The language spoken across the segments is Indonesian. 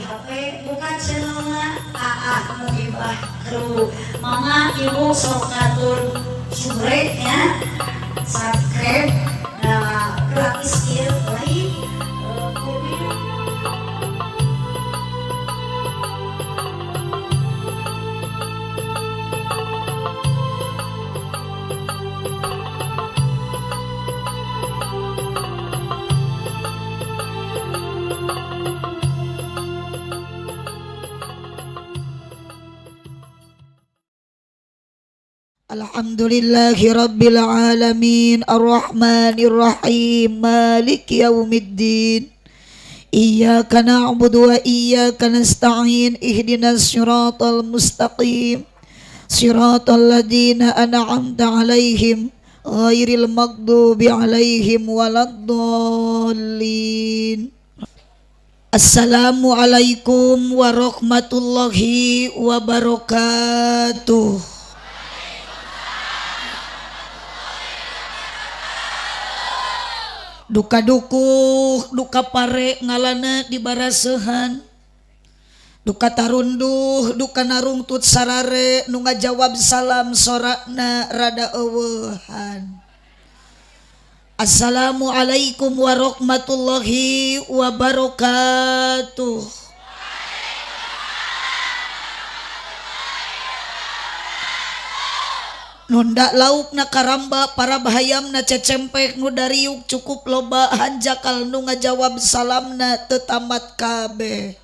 HP bukan channelnya Muhibah Kru. Mama ibu sok atur subscribe ya, subscribe, nah gratis ieu like. Alhamdulillahi Rabbil Alamin Ar-Rahmanir Rahim Maliki Yawmiddin Iyyaka na'budu wa iyyaka nasta'in Ihdinas siratal mustaqim Siratal ladzina an'amta 'alaihim ghairil maghdubi 'alaihim waladdallin. Assalamualaikum warahmatullahi wabarakatuh. Duka dukuh, duka pare ngalana di barasehan, duka tarunduh, duka narungtut sarare nu ngajawab salam sorakna rada eueuhan. Assalamualaikum warahmatullahi wabarakatuh. Nunda lauk na karamba para bahayam na cecempek nu dariuk cukup loba hanjakal nu ngajawab salamna tetamat kabeh.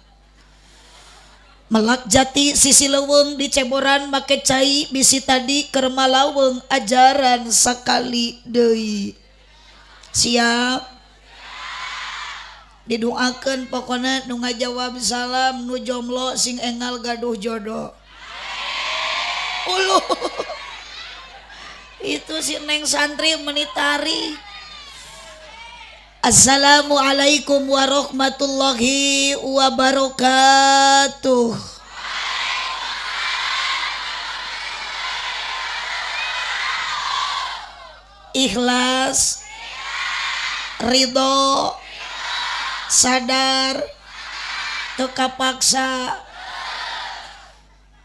Melak jati sisi leuweung di ceboran make cai bisi tadi keur malaweng ajaran sakali deui. Siap? Didoakeun pokona nu ngajawab salam nu jomblo sing engal gaduh jodoh. Uluh. Itu si neng santri menitari. Assalamualaikum warahmatullahi wabarakatuh. Ikhlas, ridho, sadar, teka paksa.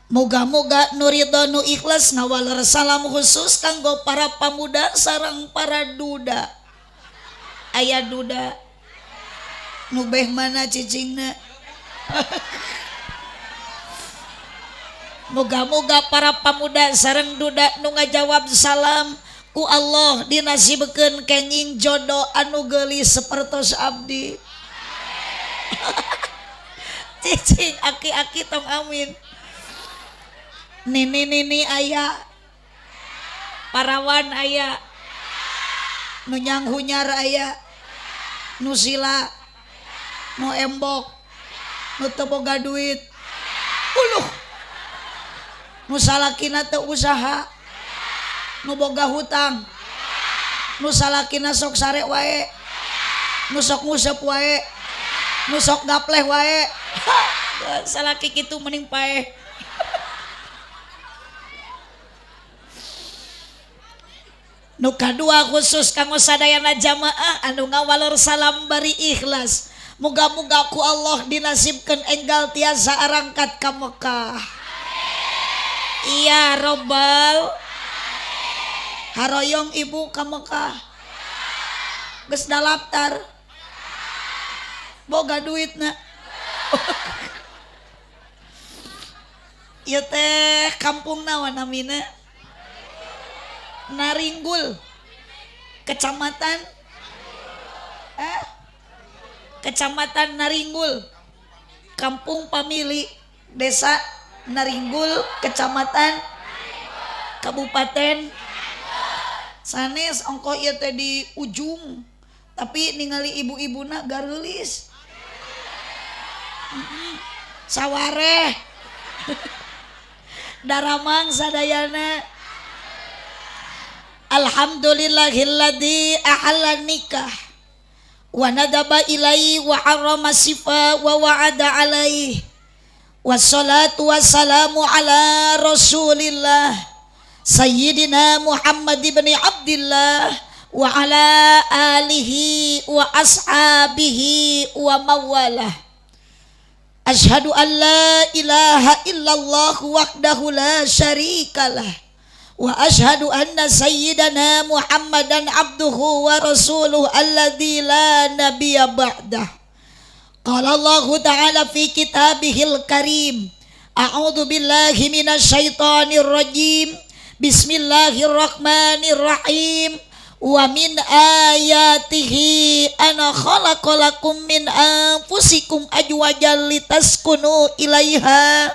Moga-moga nu ridho nu ikhlas ngawaler salam khusus kanggo para pamuda sareng para duda. Aya duda nu beh mana cicingna. Moga-moga para pamuda sareng duda nu ngajawab salam ku Allah dinasibkeun kenging jodoh anu geulis sapertos abdi. Cicing aki-aki tong amin. Nini aya, parawan aya, nu nyanghunyar aya, nu sila, nu embok, nu teu boga duit, uluh, nu salakina teu usaha, nu boga hutang, nu salakina sok sare wae, nu sok ngusep wae, nu sok gapleh wae, salaki kitu mending paeh. Nu kadua khusus kanggo sadayana jamaah anu ngawalor salam bari ikhlas. Muga-muga ku Allah dinasibkeun enggal tiasa arangkat ka Mekah. Iya robbal. Haroyong ibu ka Mekah. Geus daftar. Boga duitna. Ieu teh kampung naon namina? Naringgul, kecamatan Kecamatan Naringgul, Kampung Pamili, Desa Naringgul, Kecamatan Kabupaten sanes ongko ieu teh di ujung tapi ningali ibu-ibuna gareulis sawareh daramang sadayana. Alhamdulillahilladzi ahalla nikah wa nadaba ilaihi wa harrama sifa wa wa'ada alaihi wassalatu wassalamu ala rasulillah sayyidina Muhammad ibn Abdillah wa ala alihi wa ashabihi wa mawalah. Asyhadu an la ilaha illallah wahdahu la syarikalah wa asyhadu anna sayyidana Muhammadan abduhu wa rasuluh alladzi la nabiyya ba'dah. Qala Allah ta'ala fi kitabihil karim, a'udzu billahi minasyaitonir rajim. Bismillahirrahmanirrahim. Wa min ayatihi ana khalaqalakum min anfusikum ajwajan litaskunu ilaiha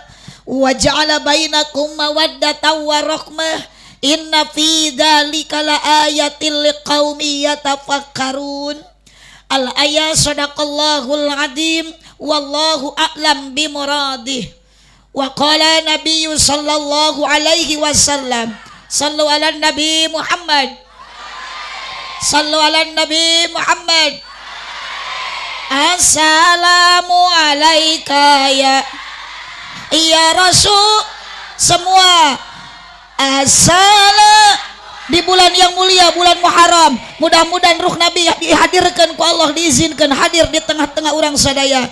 wa ja'ala bainakum mawaddatan wa rahmah inna fi dzalika laayatil liqaumi yatafakkarun. Al ayat sadaqallahul adzim wallahu a'lam bimuradih. Wa qala nabiyyu sallallahu alaihi wasallam, sallu ala nabi Muhammad, sallu ala nabi Muhammad. Assalamu alaika ya Rasul. Semua assalam di bulan yang mulia, bulan Muharram. Mudah-mudahan ruh Nabi dihadirkan ku Allah, diizinkan hadir di tengah-tengah orang sadaya.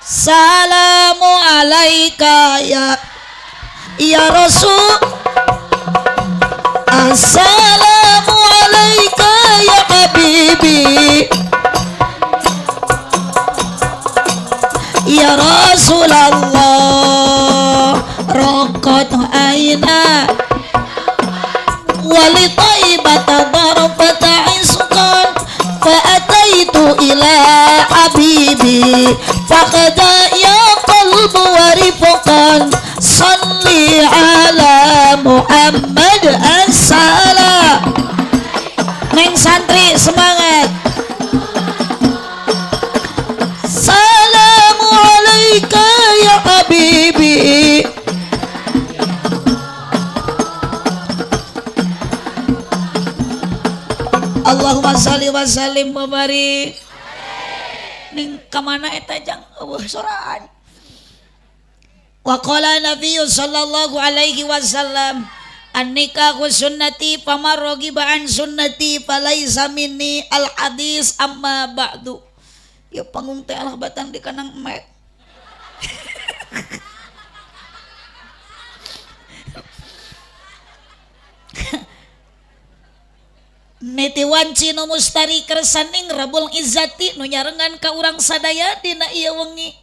Salamu alaika ya Rasul. Assalamu alaika ya habibi ya Rasulullah. Raqat aina wali taibata darfata isqan fa ataitu ila habibi faqada ya qalbu wa rifqan salli ala Muhammad. Assalam. Neng santri semangat. Salamu alaika ya habibi. Allahumma salli wa sallim wa barik. Ning kamana eta jang eueuh soraan. Wa qala nabiyyu sallallahu alaihi wasallam, an-nikahu sunnati faman raghiba an sunnati falaisa minni. Al hadis amma ba'du. Ya panggung teh alah batang di kanang emek. Nitiwan cino mustari kersaning Rabbul Izzati nu nyarengan ka urang sadaya dina ieu wengi.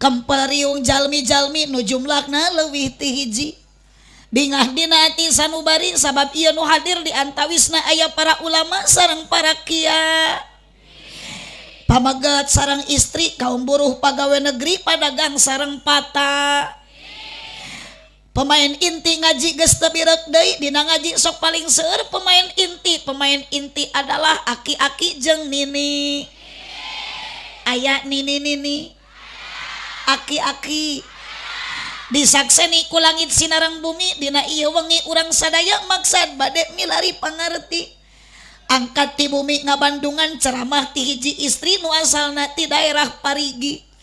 Kampariung jalmi-jalmi nu jumlahna leuwih ti hiji. Bingah dina ati sanubari sabab ieu nu hadir di antawisna aya para ulama sareng para kiai. Pamagat sareng istri, kaum buruh pagawe negeri, padagang sareng pata. Pemain inti ngaji geus teu birek deui, dina ngaji sok paling seueur pemain inti. Pemain inti adalah aki-aki jeung nini. Aya nini-nini. Aki-aki disakseni ku langit sinareng bumi dina ieu wengi urang sadaya maksad bade milari pangarti. Angkat ti bumi ngabandungan ceramah ti hiji istri nu asalna ti daerah Parigi.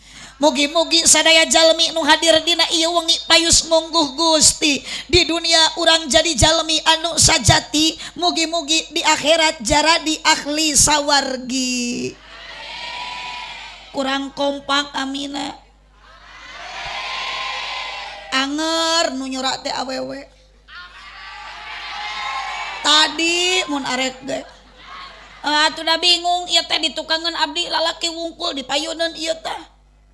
Mugi-mugi sadaya jalmi nu hadir dina ieu wengi payus mungguh Gusti. Di dunia urang jadi jalmi anu sajati, mugi-mugi di akhirat jaradi ahli sawargi. Kurang kompak amina. Anger nu nyurak teh awewe. Tadi mun arek ge. Atuh da bingung ieu teh di tukangan abdi lalaki wungkul dipayeuneun ieu teh.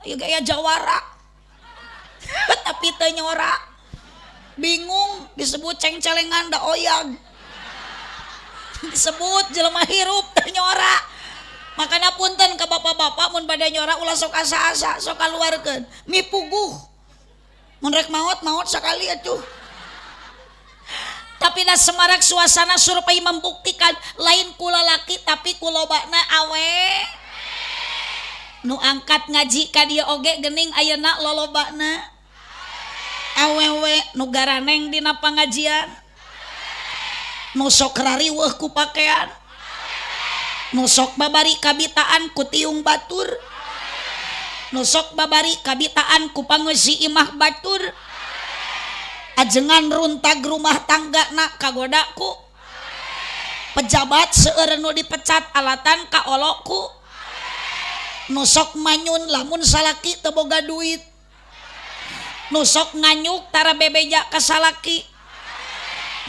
Ieu gaya jawara. Tapi teu nyora. Bingung disebut cengcelengan da oyag. Disebut jelema hirup teu nyora. Makana punten ka bapak-bapak mun bade nyora ulah sok asa-asa, sok kaluarkeun. Mipuguh. Mun rek maot sakali atuh. Tapi da semarak suasana surupay membuktikan lain ku lalaki tapi ku lobana awe. Nu angkat ngaji ka dieu oge geuning ayeuna lolobana awewe nu garaneng dina pangajian, nu sok rariweuh ku pakean, nu sok babari kabitaan ku tiung batur, nu sok babari kabitaan ku pangeusi imah batur, ajengan runtag rumah tanggana kagodaku, pejabat seueur nu dipecat alatan ka olokku, nusok manyun lamun salaki teu boga duit, nusok nganyuk tara bebeja ka salaki,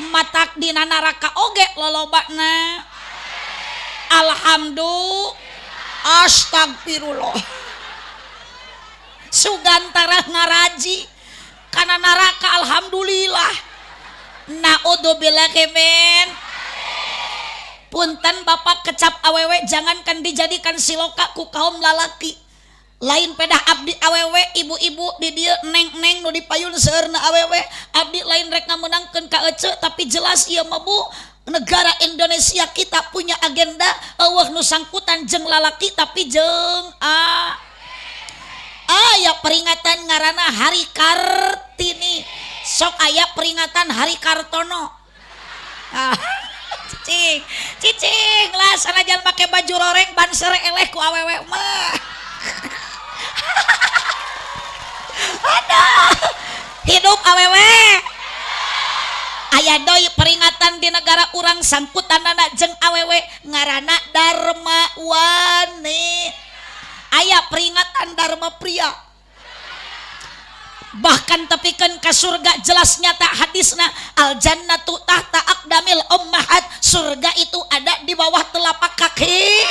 matak dina neraka oge lolobana. Alhamdulillah, astagfirullah, sugantara ngaraji kana neraka alhamdulillah. Naudzubillah kemen. Punten bapak kecap awewe jangankan dijadikan siloka ku kaum lalaki, lain pedah abdi awewe ibu-ibu di dieu neng-neng nu dipayun seueurna awewe abdi lain rek ngameunangkeun ka ece, tapi jelas ieu mah Bu negara Indonesia kita punya agenda eueuh nu sangkutan jeung lalaki tapi jeung aya peringatan ngaranna Hari Kartini, sok aya peringatan Hari Kartono. Cicing lah sanajan pakai baju roreng ban sere eleh ku awewe mah. Aduh, hidup awewe. Aya doi peringatan di negara urang sangkutanana jeung awewe ngaranna Dharma Wani. Aya peringatan Dharma Pria. Bahkan tepikeun ka surga jelas nyata hadisna al jannatu tahta aqdamil ummahat, surga itu ada di bawah telapak kaki.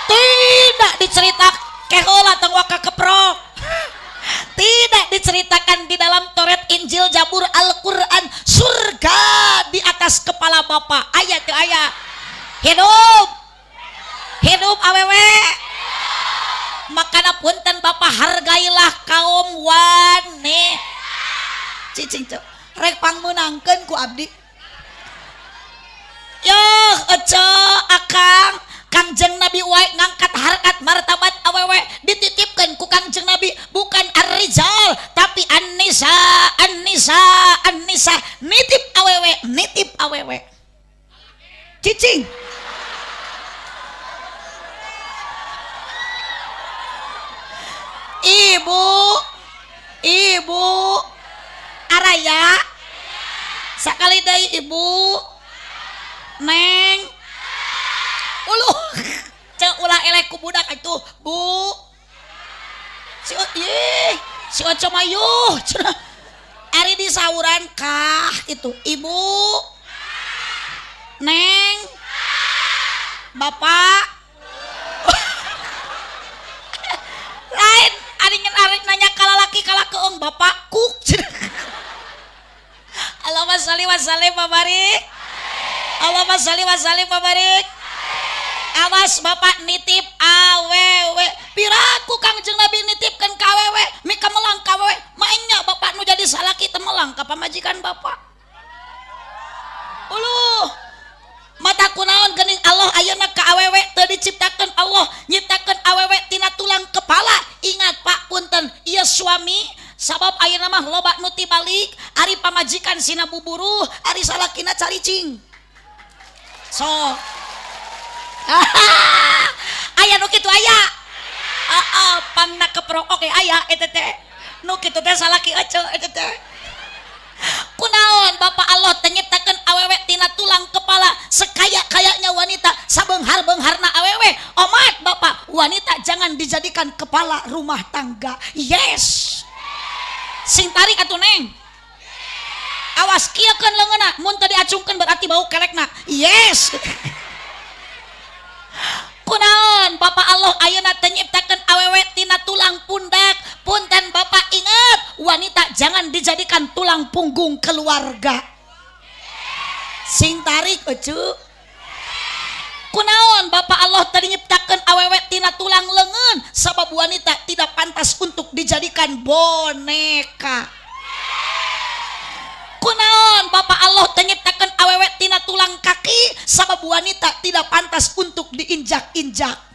Tidak diceritakan heula tong waka keprok, tidak diceritakan di dalam Toret, Injil, Zabur, Al-Quran surga di atas kepala bapak. Aya teu aya? Hidup awewe. Makana punten bapak hargailah kaum wani. Cicing cok rek pangmenangkeun ku abdi. Yoh ece akang Kangjeng Nabi wae ngangkat harkat martabat awewe dititipkeun ku Kangjeng Nabi, bukan ar-rijal tapi an-nisa, nitip awewe cicing. Ibu araya sakali deui ibu neng uluh ceu ulah eleh ku budak atuh bu si oco mayuh ari di sauran kah itu ibu neng bapak lain aringan arek nanya kala laki kala keung bapakku. Allahumma sholli wa sallim wa barik. Allahumma sholli wa sallim wa barik. Awas bapak nitip awewe. Piraku Kangjeng Nabi nitipkeun ka awewe, mika melang ka awewe. Mainnya bapak nu jadi salaki teu melang ka pamajikan bapak. Uluh. Mata kunaon geuning Allah ayeuna ka awewe teu diciptakeun Allah nyiptakeun awewe tina tulang kepala. Ingat Pak punten ieu suami sabab ayeuna mah loba nu tibalik ari pamajikan sina buburuh ari salakina caricing. So aya nu kitu aya. Pangna keprok oke aya eta teh. Nu kitu teh salaki ece eta teh. Kunaon bapak Allah teu nyiptakeun awewe tina tulang kepala sekaya-kayanya wanita sabeunghar-beungharna awewe. Omat bapak wanita jangan dijadikan kepala rumah tangga. Yes sing tarik atuh neng, awas kieukeun leungeunna mun teu diacungkeun berarti bau kelekna. Yes kunaon bapak Allah ayeuna teu nyiptakeun awewe tina tulang pundak. Punten bapak ingat wanita jangan dijadikan tulang punggung keluarga. Sing tarik ece kunaon bapak Allah tadi nyiptakeun awewe tina tulang leungeun sabab wanita tidak pantas untuk dijadikan boneka. Kunaon bapak Allah teu nyiptakeun awewe tina tulang kaki sabab wanita tidak pantas untuk diinjak-injak.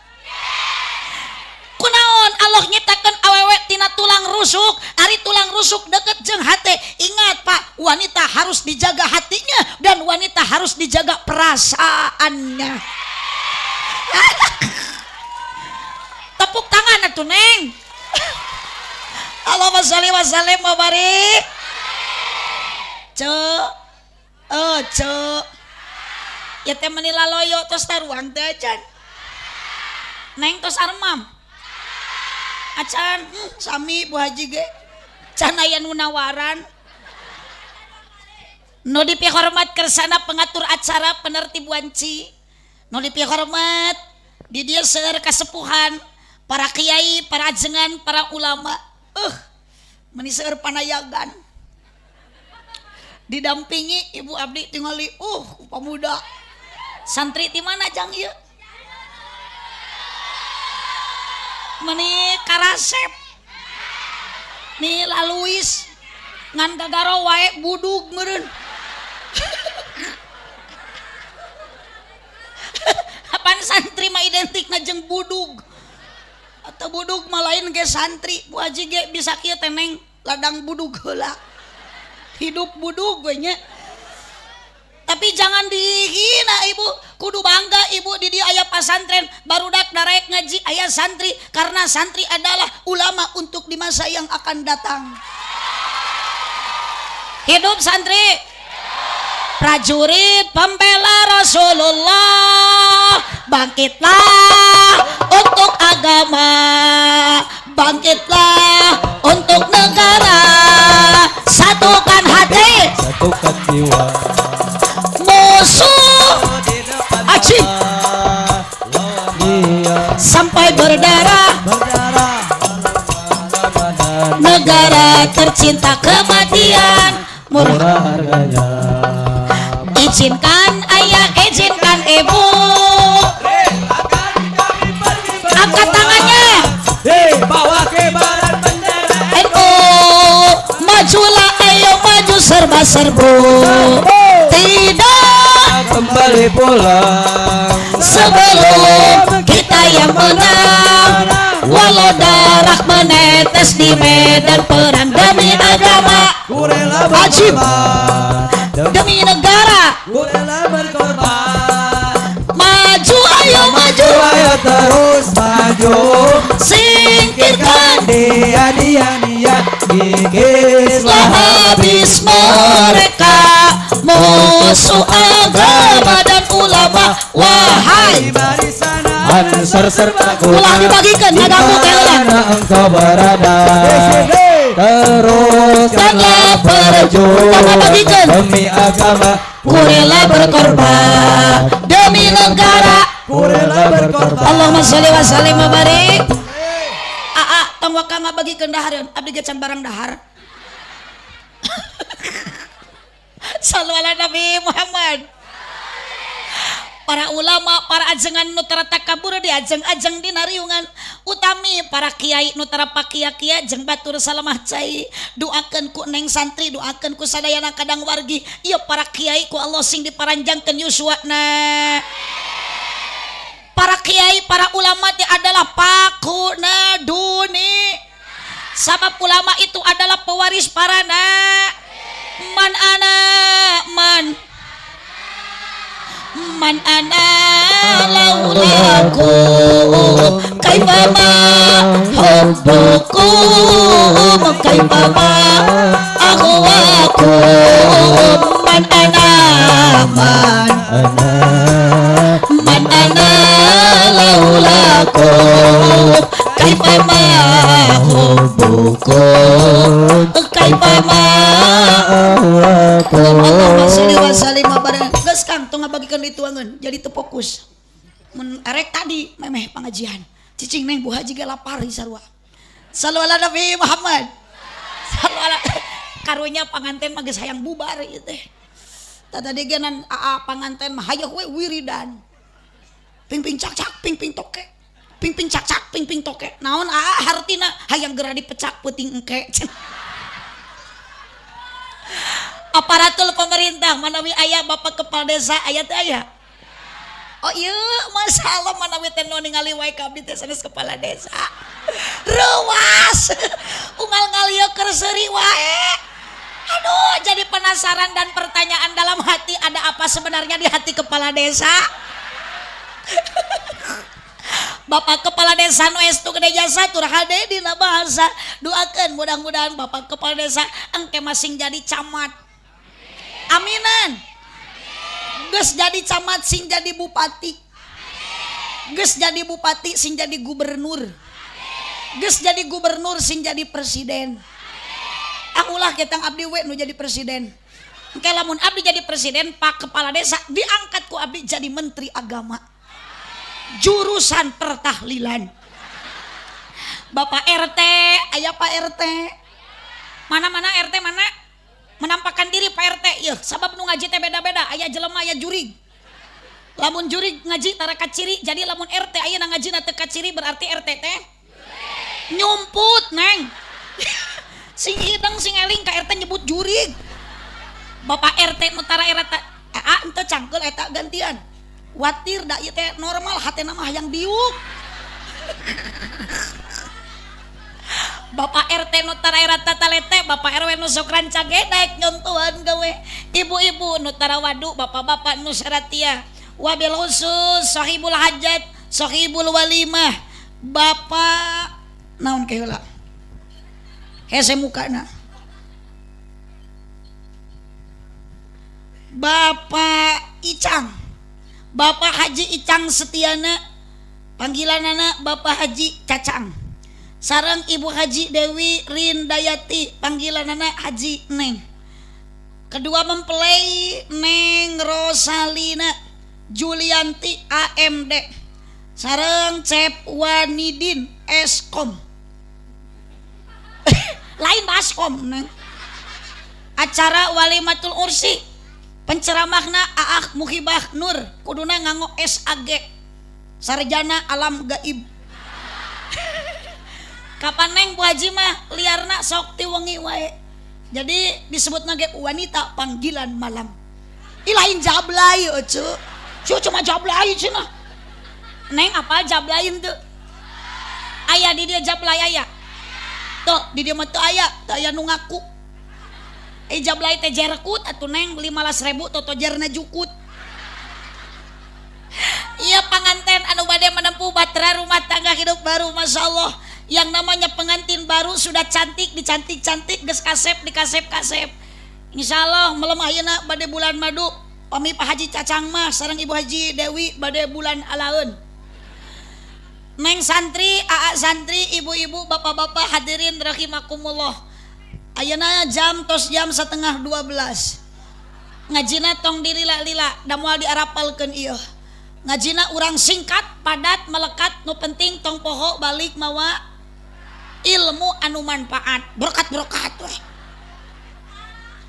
Kunaon Allah nyiptakeun awewe tina tulang rusuk, ari tulang rusuk deket jeung hate. Ingat Pak, wanita harus dijaga hatinya dan wanita harus dijaga perasaannya. Tepuk tangan atuh neng. Allahumma sholli wa sallim wa barik. Ya teh meuni laloyo tos taruang teh acan. Neng tos armam. Acan sami Bu Haji ge. Can aya nu nawaran. Nu dipihormat kersana pengatur acara penertib wanci. Nu dipihormat di dieu seueur kasepuhan, para kiai, para ajengan, para ulama. Meni seueur panayagan. Didampingi Ibu Abdi tingali pemuda. Santri di mana jang ieu? Meni Karasep. Ni Laluis ngan gagaro wae budug meureun. Apaan santri mah identikna jeung budug. Atau budug mah lain ge santri. Bu Haji ge bisa kieu teh Neng ladang budug heula. Hidup budug we nya. Tapi jangan dihina Ibu, kudu bangga Ibu di dia aya pasantren barudak darek ngaji aya santri karena santri adalah ulama untuk di masa yang akan datang. Hidup santri. Prajurit pembela Rasulullah, bangkitlah untuk agama, bangkitlah untuk negara, satukan hati, satukan jiwa. Musuh acih sampai berdarah, negara tercinta kematian murah harganya. Izinkan ayah, izinkan ibu, angkat tangannya. Bawa kibaran bendera NU majulah, ayo maju serba serbu. Tidak kembali pulang sebelum kita yang menang. Walau darah menetes di medan perang demi agama, ku rela wajib berkorban, demi negara. ku rela berkorban. Maju, ayo maju, Ayo terus maju, singkirkan dia telah habis mereka musuh agama dan ulama. Wahai Ansor serta ulah dibagikan agama kelan, engkau berada, teruskanlah perjuangan demi agama, ku rela berkorban demi negara. ku rela berkorban. Allahumma sholli wa sallim wa barik. Tong waka ngabagikeun dahareun abdi ge can barang dahar. Sallu ala Nabi Muhammad. Para ulama, para ajengan nu tara takabur di ajeng-ajeng dina riungan utami para kiai nu tara pakia-kia jeung batur salamah cai. Doakeun ku Neng santri, doakeun ku sadayana kadang wargi. Ieu para kiai ku Allah sing diparanjangkeun yuswana. Para kiai, para ulama itu adalah pakuna duni. Sabab ulama itu adalah pewaris para man ana laulaku kaifama hubbukum kaifama aghwakum man ana laulakum kaifama hubbukum kaifama Allahumma sholli wa sallim wa barik. Geus Kang tong ngabagikeun dituangeun jadi teu fokus. Mun arek tadi memeh pengajian. Cicing Neng Bu Haji ge lapar sarua. Sallu ala Nabi Muhammad. Sallu ala karunya panganten mah geus hayang bubar ieu teh. Tadi genan panganten mah hayeuh we wiridan. Ping-ping cak-cak ping-ping toke. Ping-ping cak-cak ping-ping toke. Naon hartina hayang geura dipecak peuting engke. Aparatur pemerintah manawi aya Bapak Kepala Desa aya teh aya. Oh iya masalah manawi teh nu ningali wae ka abdi teh sanes kepala desa. Ruas. Unggal ngalieu keur seuri wae. Aduh jadi penasaran dan pertanyaan dalam hati ada apa sebenarnya di hati kepala desa? Bapak Kepala Desa nu estu gede jasa tur hade dina bahasa doakeun mudah-mudahan Bapak Kepala Desa engke masing jadi camat. Aminan. Geus jadi camat sing jadi bupati. Geus jadi bupati sing jadi gubernur. Geus jadi gubernur sing jadi presiden. Akulah ketang abdi we nu jadi presiden. Engke lamun abdi jadi presiden, Pak Kepala Desa diangkat ku abdi jadi menteri agama. Jurusan pertahlilan. Bapak RT, aya Pak RT. Mana-mana RT mana? Menampakkan diri Pak RT. Yeuh, sabab nu ngaji teh beda-beda, aya jelema aya jurig. Lamun jurig ngaji tara kaciri, jadi lamun RT aya na ngajina teu kaciri berarti RT teh nyumput, Neng. Sing hideng sing eling ka RT nyebut jurig. Bapak RT nu tara RT ente cangkeul eta gantian. Watir da ieu teh normal hatena mah hayang diuk. Bapak RT nu tara rata talete, Bapak RW nu sok ranca gedek nyontohan gawe. Ibu-ibu nu tara wadu, bapak-bapak nu saratia. Wabil khusus sahibul hajat, sahibul walimah. Bapak naon ke heula? Hese mukana. Bapak Icang. Bapak Haji Icang Setiana. Panggilanana Bapak Haji Cacang. Sareng Ibu Haji Dewi Rindayati, panggilanana Haji Neng. Kedua mempelai Neng Rosalina Julianti AMD. Sareng Cep Wanidin Eskom. Lain Baskom, Neng. Acara Walimatul Ursi, penceramahna Aah Muhibah Nur, kuduna nganggo SAG, sarjana alam gaib. Kapan Neng Bu Haji mah liarna sok ti wengi wae. Jadi disebutna ge wanita panggilan malam. Ih lain jablay euy. Cu cuma jablay cenah. Neng apa jablay teu? Aya di dia jablay aya. Tuh di dia mah teu aya, teu aya nu ngaku. Jablay teh jerkut atuh Neng 15.000 totojerna jukut. Iya pengantin anu bade menempuh bahtera rumah tangga hidup baru, Masya Allah. Yang namanya pengantin baru sudah cantik, dicantik-cantik, geus kasep, dikasep-kasep. Insya Allah malam ayeuna bade bulan madu, pami Pak Haji Cacang mah sareng Ibu Haji Dewi bade bulan alaun. Neng santri, aa santri, ibu-ibu, bapak-bapak hadirin rahimakumullah. Ayeuna jam 11:30 ngajina tong dilila-lila da moal diarapalkeun ieu. Ngajina urang singkat, padat, melekat, nu penting tong poho balik mawa ilmu anu manfaat, berkat-berkat weh.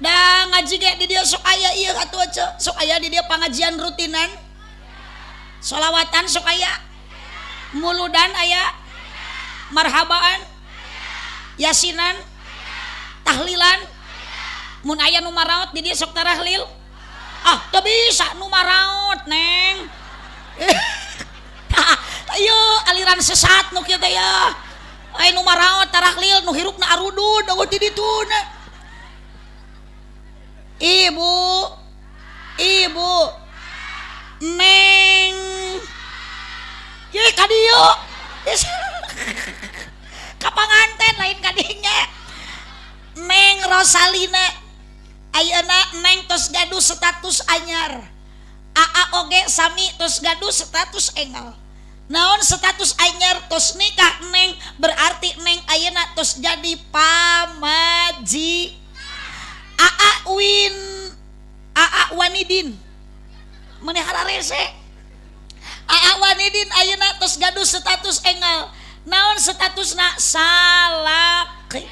Da ngaji ge di dieu sok aya ieu atuh ce, sok aya di dieu pangajian rutinan. Sholawatan sok aya. Muludan aya. Marhabaan. Yasinan. Tahlilan. Mun aya nu maraot di dieu sok tarahlil. Ah, teu bisa nu maraot, Neng. Ayo aliran sesat nu kieu teh ya. Ai nu maraot tarahlil nu hirupna arudud dawa di dituna. Ibu Neng ye ka dieu ka panganten lain ka dinya. Neng Rosalina ayeuna Neng tos gaduh status anyar. Aa oge sami tos gaduh status enggal. Naon status anyar tos nikah Neng, berarti Neng ayeuna tos jadi pamaji. Aa Wanidin menihara rese. Aa Wanidin ayeuna tos gaduh status enggal. Naon statusna? Salaki.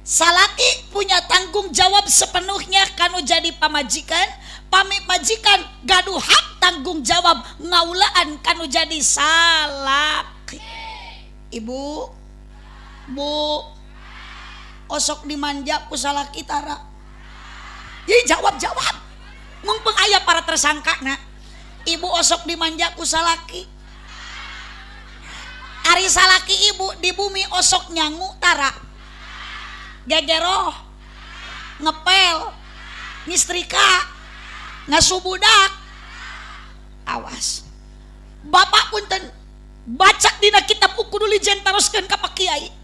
Salaki punya tanggung jawab sepenuhnya kanu jadi pamajikan. Pami majikan gaduh hak tanggung jawab ngaulaan kanu jadi salaki. Ibu Bu osok dimanja ku salaki tara. Ye jawab mumpung aya para tersangka na. Ibu osok dimanja ku salaki. Ari salaki ibu di bumi osok nyangu tara. Gegeroh ngepel ngistrika ngasubudak. Awas Bapak punten baca dina kitab ukudu lijen taroskeun ka Pak Kiai.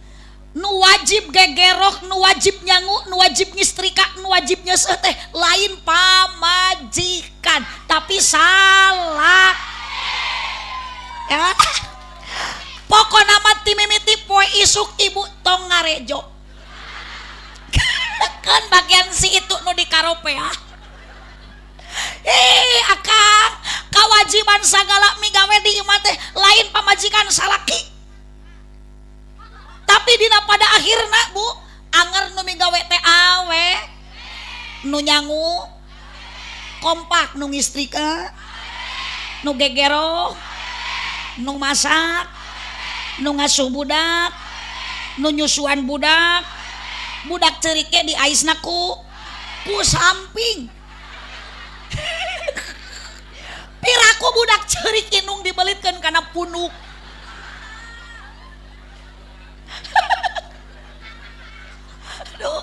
Nu wajib gegerok, nu wajib nyangu, nu wajib ngistrika, nu wajib nyeseh teh lain pamajikan tapi salak. Ya. Pokona mah ti mimiti poe isuk ibu tong ngarejo. Kan bagian si itu nu di karope ya. Akang kewajiban sagala migawe di imah teh lain pamajikan salaki. Tapi dina pada akhirna Bu, anger nu migawe teh awe, nu nyangu, kompak nu ngistrika, nu gegero, nu masak, nu ngasuh budak, nu nyusuan budak, budak cerike di aisna ku samping. Piraku budak cerik inung dibelitkeun kana punuk. Aduh,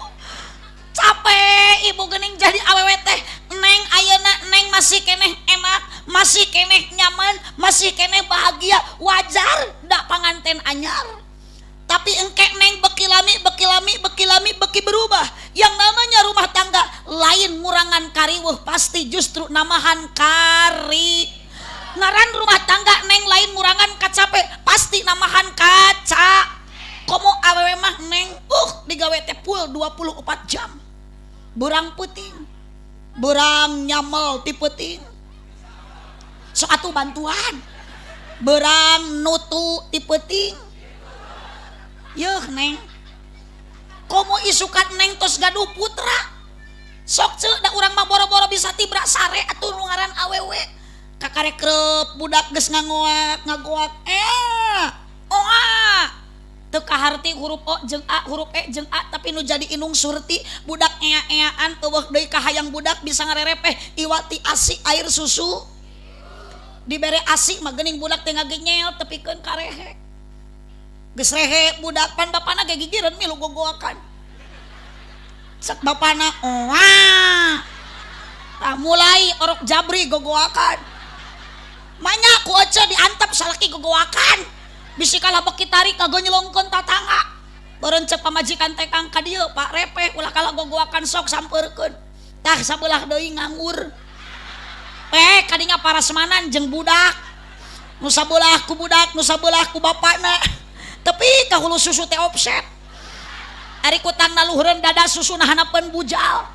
capek ibu geuning jadi awewe teh. Neng ayeuna neng masih keneh enak, masih keneh nyaman, masih keneh bahagia, wajar da panganten anyar. Tapi engke neng beki berubah. Yang namanya rumah tangga lain murangan kariweuh pasti justru namahan kari. Ngaran rumah tangga neng lain murangan kacape pasti namahan kaca. Komo awewe mah neng digawe teh full 24 jam. Burang puting. Burang nyamel ti peuting. So atuh bantuan. Burang nutu ti peuting. Yeuh neng, komo isukan neng tos gaduh putra. Sok ce da urang mah boro-boro bisa tibra sare atuh nu ngaran awewe. Kakarek krep budak geus ngagoak. Teu kaharti huruf O jeung A, huruf E jeung A tapi nu jadi inung surti budak ea-eaan eueuh deui ka hayang budak bisa ngarerepeh iwati asi air susu. Dibere asi mah geuning budak teh ngagengel tepikeun karehe. Geus rehe budak pan bapana ge gigireun milu gogoakan. Sek bapana tah mulai orok jabri gogoakan. Manya ku ece diantep salaki gogoakan. Bisi kalah beki tarik kageu nyelongkeun tatangga. Beureun ceuk pamajikan teh kang ka dieu Pak repeh ulah kalah gogoakan sok sampeurkeun. Tah sabelah deui nganggur. Kadinya parasmanan jeung budak. Nu sabelah ku budak, nu sabelah ku bapana. Tapi kahulu susu teh offset. Ari kutang naluhureun dada susu nahanepeun bujal.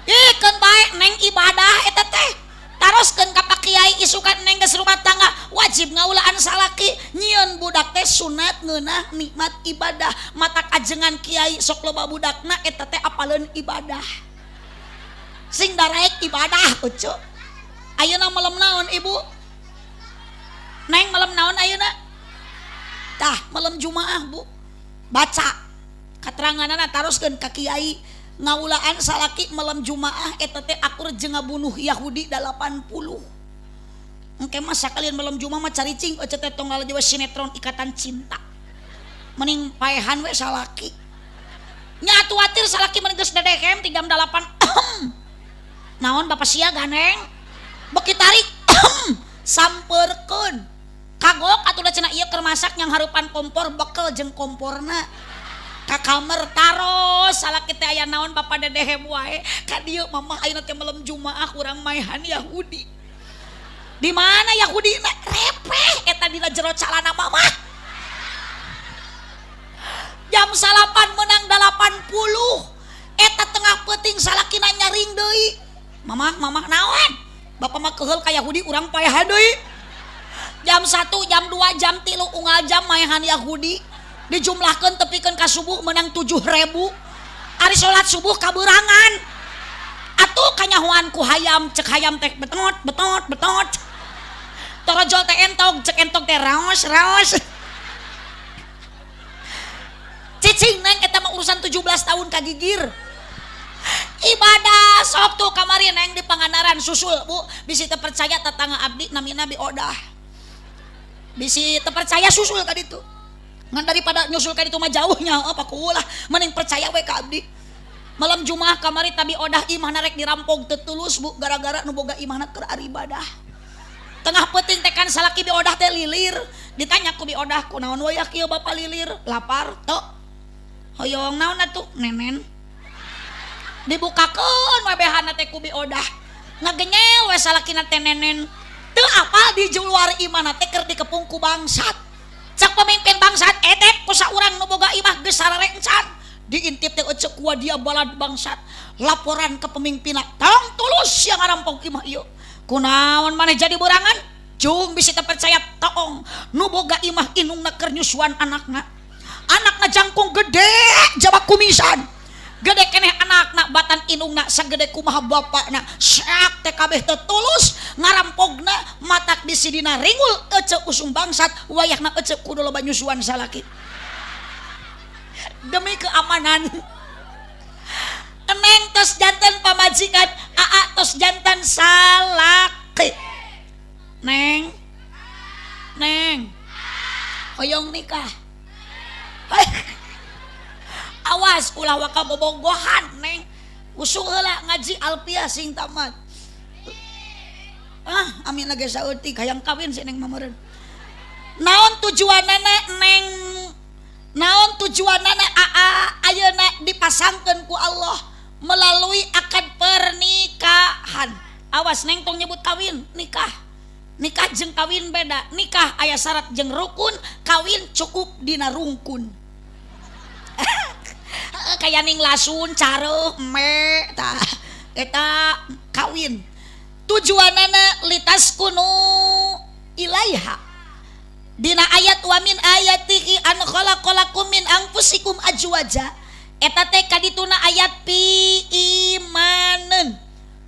Ikeun bae neng ibadah eta teh. Taroskeun ka Pak Kiai isukan neng geus rumah tangga wajib ngaulaan salaki nyieun budak teh sunat ngeunah nikmat ibadah. Matak ajengan Kiai sok loba budakna eta teh apaleun ibadah. Sing daraek ibadah ucu. Ayeuna malam naon Ibu? Neng malam naon ayeuna? Tah malam Jumaah Bu, baca kateranganana taroskeun ka Kiai ngaulaan salaki malam Jumaah eta teh akur jeung ngabunuh Yahudi 80. Engke mah sakalian malam Jumaah mah caricing ece teh tong ngalajewe sinetron Ikatan Cinta. Mending paehan we salaki. Nya atuh watir salaki mending geus dedekem ti jam 8. Naon Bapak sia ganeng? Beki tarik sampeurkeun. Kagok atuh da cenah ieu keur masak yang harupan kompor bekel jeung komporna ka kamar taros salaki teh aya naon Bapak dedehem wae ka dieu mamah ayeuna teh malam Jumaah urang maehan Yahudi. Di mana Yahudina? Repeh eta dina jero calana mamah. Jam 8 menang 80. Eta tengah peuting salakina nyaring deui. Mamah naon? Bapak mah keheul ka Yahudi urang paehan deui. Jam 1, jam 2, jam 3 unggal jam maehan Yahudi dijumlahkeun tepikeun ka subuh menang 7.000. Ari salat subuh kaberangan atuh kanyahoan ku hayam cek hayam teh betot torojol teh entog cek entog teh raos cicing neng eta mah urusan 17 tahun kagigir ibadah sok tuh kamari neng di Pangandaran susul Bu bisi teu percaya tetangga abdi namina Bi Odah. Bisi terpercaya susul ka ditu. Ngan daripada nyusul ka ditu mah jauhnya apa kuulah mending percaya we ka abdi. Malam Jumaah kamari tabi Odah imahna rek dirampog teu tulus Bu gara-gara nu boga imahna keur ari ibadah. Tengah peuting teh kan salaki Bi Odah teh lilir. Ditanya ku Bi Odah kunaon we kieu Bapak lilir? Lapar teu. Hoyong naon atuh? Nenen. Dibukakeun we behana teh ku Bi Odah. Ngagenyel we salakina teh nenen. Teu apal di luar imana teh keur dikepung ku bangsat. Cek pemimpin bangsat etek ku saurang nu boga imah geus sarerencan. Diintip teh ecek ku dia balad bangsat. Laporan ke pemimpinna, tong tulus yang ngarampok imah ieu. Kunaon maneh jadi berangan? Jung bisi teu percaya taong nu boga imah inungna keur nyusuan anakna. Anakna jangkung gede jaba kumisan. Gede keneh anakna batan inungna sagede kumaha bapakna. Sak teh kabeh teu tulus ngarampogna matak bisi dina ringul ece usung bangsat wayahna ece kudu loba nyusuan salaki. Demi keamanan. Eneng tos jantan pamajikan, aa tos jantan salaki. Neng, hoyong nikah. Awas ulah waka bobogohan neng. Usung heula ngaji alfiah sing tamat. Amin lagi saeutik hayang kawin si neng mameureun. Naon tujuanana neng? Naon tujuanana ayeuna dipasangkeun ku Allah melalui akad pernikahan. Awas neng tong nyebut kawin, nikah. Nikah jeung kawin beda. Nikah aya syarat jeung rukun, kawin cukup dina rungkun. Kayak ning lasun careuh me tah eta kawin. Tujuanana litaskunu ilaiha. Dina ayat wa min ayatihi an khalaqalakum min anfusikum azwaja. Eta teh kadituna ayat pi imaneun.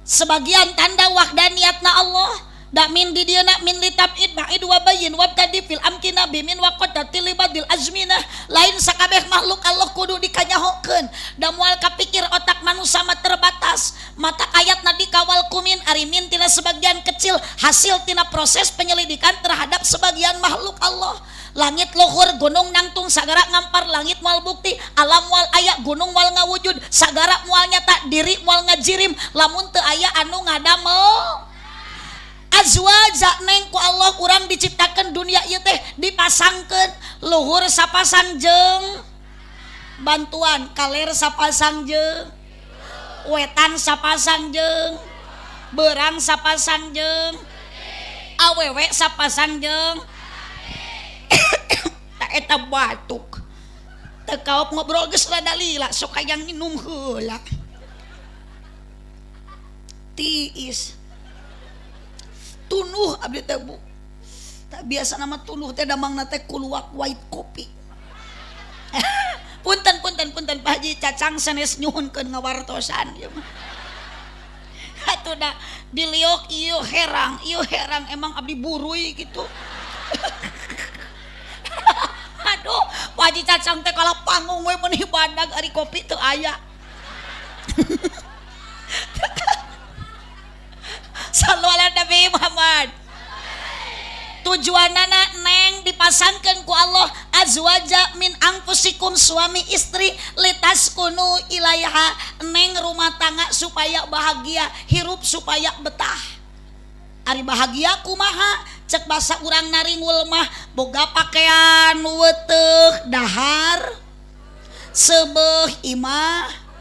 Sebagian tanda wahdaniyatna Allah da min di dieu min litabid ba'id wa bayyin wabtadi fil amkina bimin wa qadatil libadil azminah. Lain sakabeh makhluk Allah kudu dikanyahokeun da moal kapikir otak manusia mah terbatas. Mata ayatna dikawal kumin ari min tina sebagian kecil hasil tina proses penyelidikan terhadap sebagian makhluk Allah. Langit luhur gunung nangtung sagara ngampar langit moal bukti alam moal aya gunung moal ngawujud sagara moal nyata diri moal ngajirim lamun teu aya anu ngadamel. Azwaja neng ku Allah urang diciptakan dunia ieu teh dipasangkeun luhur sapasang jeung bantuan kaler sapasang jeung wetan sapasang jeung beurang sapasang jeung awewe sapasang jeung tak eta batuk teu kaop ngobrol geus rada lila sok hayang minum heula tiis tunuh abdi teh Bu. Tak biasa nama tunuh teh damangna teh kuluak white kopi. punten Pak Haji cacang sanes nyuhunkeun ngawartosan ieu mah. Atuh da diliok ieu herang emang abdi buruy gitu. Aduh, Pak Haji cacang teh kala panggung we mun badag ari kopi teu aya. Sallu ala Nabi Muhammad. Tujuanana neng dipasangkeun ku Allah azwaja min anfusikum suami istri litaskunu ilaiha neng rumah tangga supaya bahagia hirup supaya betah. Ari bahagia kumaha cek basa urang naringul mah boga pakaian weuteuh dahar seubeuh imah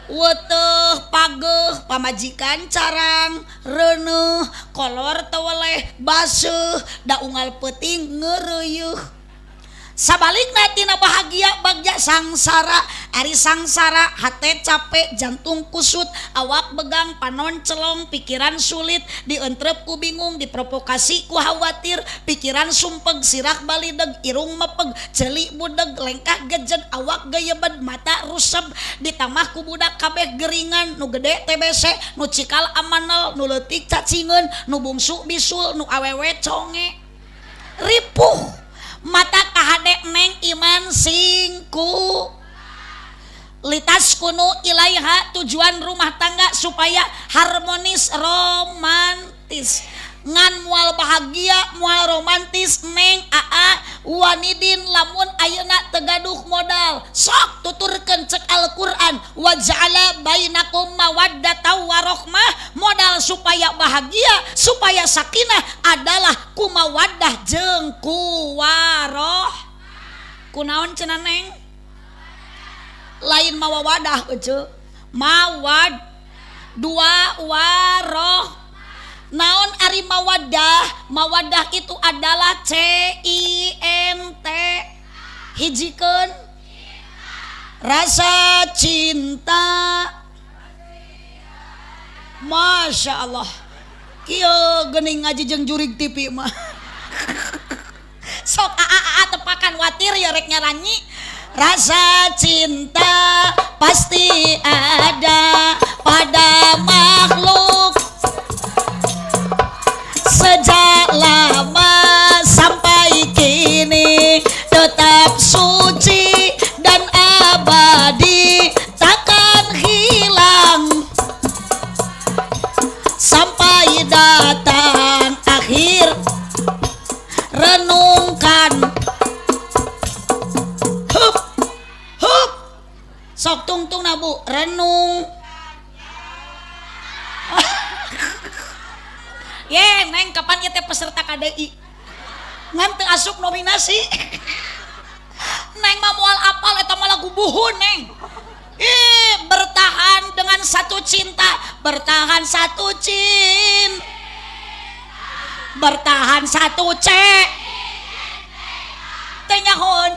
weteuh pageuh pamajikan carang reuneuh kolor teu weleh baseuh da unggal peuting ngeureuyeuh. Sabalikna tina bahagia bagja sangsara. Ari sangsara hate capek jantung kusut awak begang panon celong pikiran sulit dientrep ku bingung diprovokasi ku khawatir pikiran sumpeg sirah balideg irung mepeg ceuli budeg lengkah gejeg awak gayebed mata ruseb ditambah ku budak kabeh geringan nu gede TBC nu cikal amanel nu leutik cacingeun nu bungsu bisul nu awewe conge ripuh mata kahade neng iman singku litaskunu ilaiha tujuan rumah tangga supaya harmonis romantis ngan mual bahagia mual romantis neng wanidin lamun ayeuna tegaduh modal sok tuturkeun cek Al-Qur'an wa ja'ala bainakum mawaddatan warahmah modal supaya bahagia supaya sakinah adalah kumawaddah jeung kuwaroh kunaon cenah neng lain mawawadah ece mawad dua waroh Naon ari mawaddah? Mawaddah itu adalah CINT. Hijikeun rasa cinta. Masya Allah. Kieu geuning ngaji jeung jurig TV mah. Sok aa tepakan watir ya rek nyaranyi. Rasa cinta pasti ada pada makhluk sejak lama sampai kini, tetap suci dan abadi, takkan hilang sampai datang akhir. Renungkan, hup hup, sok tungtung nabu renung. Ye neng kapan ieu teh peserta KDI ngan teu asup nominasi. Neng mah moal apal eta mah lagu buhun neng. Bertahan dengan satu cinta, bertahan satu bertahan satu teh nyahoon.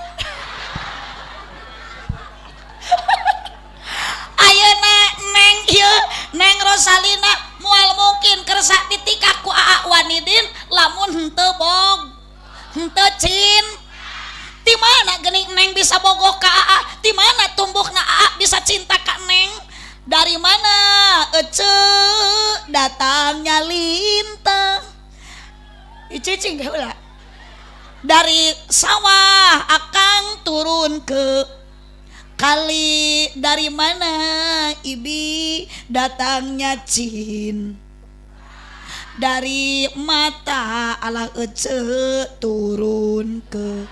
Ayeuna neng ieu neng Rosalina moal mungkin kersa ditikak ku Aa Wanidin lamun henteu bog henteu cin. Ti mana geuning neng bisa bogoh ka Aa? Ti mana tumbuhna Aa bisa cinta ka neng? Dari mana datangnya lintang? Icicing heula. Dari sawah akang turun ke kali. Dari mana ibi datangnya cin? Dari mata ala turun ke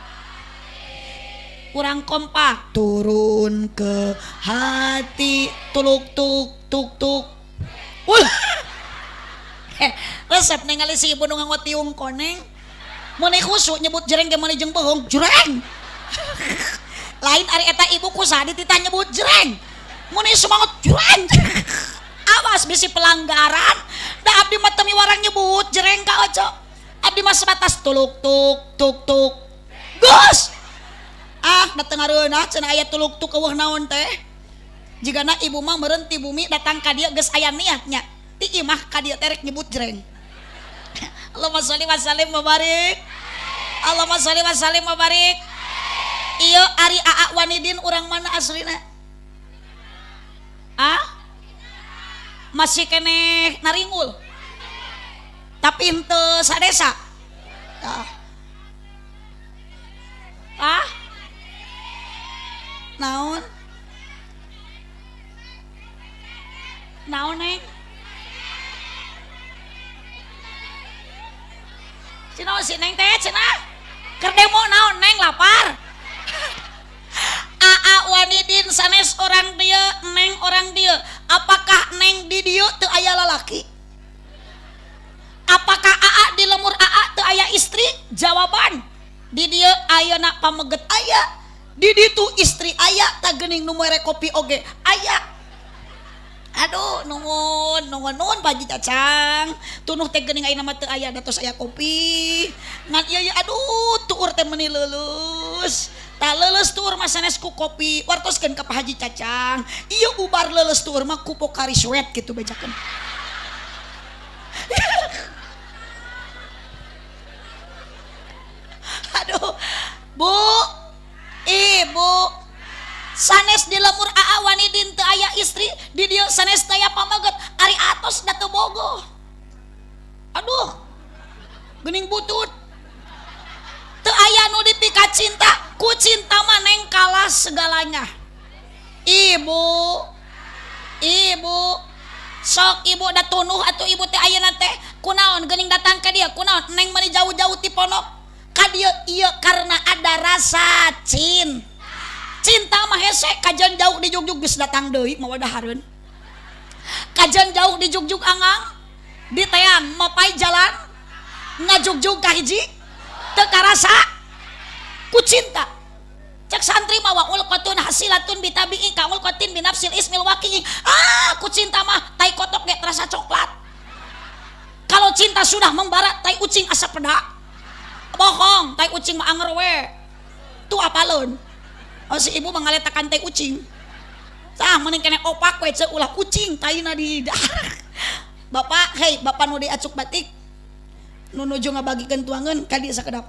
kurang kompak, turun ke hati. Tuluk tuk tuk tuk. Resep ningali si ibu nu nganggotiung koneng. Mun khusyuk nyebut jereng ge meuli jeung beung, jreng. Lain ari eta ibu kusaha dititah nyebut jreng. Mun semangat jreng. Awas bisi pelanggaran. Da abdi mah teu miwarang nyebut jreng ka oco. Abdi mah sebatas tuluk tuk tuk tuk. Gus. Dateng areuna cenah aya tuluk tuk eueuh naon teh. Jigana ibu mah meureun ti bumi datang ka dieu geus aya niatnya. Ti imah ka dieu teh rek nyebut jreng. Allahumma sholli wa sallim wa barik. Allahumma sholli wa sallim wa barik. Ieu ari Aa Wanidin urang mana aslina? Masih keneh naringul. Tapi henteu sadesa. Naon? Naon neng? Cina si neng teh cina? Keur demo naon neng lapar? Aa Wanidin sanes orang dia, neng orang dia. Apakah neng di dieu teu aya lalaki? Apakah Aa di lemur Aa teu aya istri? Jawaban di dieu ayeuna pameget aya. Di ditu istri aya, tak geuning nu mere kopi oge aya. Aduh nuhun Pak Haji Cacang. Tunuh teh geuning ayeuna mah teu aya datos aya kopi. Ngan ieu aduh tuur teh meuni leuleus. Tak leuleus tuur mah sanes ku kopi. Wartoskeun ka Pak Haji Cacang. Ieu ubar leuleus tuur mah ku Pokari Sweat kitu bejakeun. Aduh. Bu, Ibu, sanes di lemur Aa Wanidin teu aya istri, di dieu sanes teu aya pameget, ari atos da teu bogoh. Aduh. Geuning butut. Teu aya nu dipika cinta, ku cinta mah neng kalah segalanya. Ibu, sok ibu da tunuh atuh ibu teh ayeuna teh kunaon geuning datang ka dieu, kunaon neng meuli jauh-jauh ti pondok. Dia iya karena ada rasa cinta mah hese. Kajian jauh di jugjug geus datang deui mawadahareun. Kajian jauh di jugjug angang di teang mapai jalan ngajugjug ka hiji teu karasa ku cinta. Cek santri mah wa ulqatun hasilatun bitabi'i ka ulqatin binafsil ismil waqi'i. Ku cinta mah tai kotok ge terasa coklat. Kalau cinta sudah membara tai ucing asa peda bohong tai ucing mah anger we tuh apalun oh si ibu mengaletakan tai ucing tah mending kene opak we ceu ulah ucing taina di bapak hei bapak nu diacuk batik nu nuju ngabagikeun tuangeun ka dieu sakedap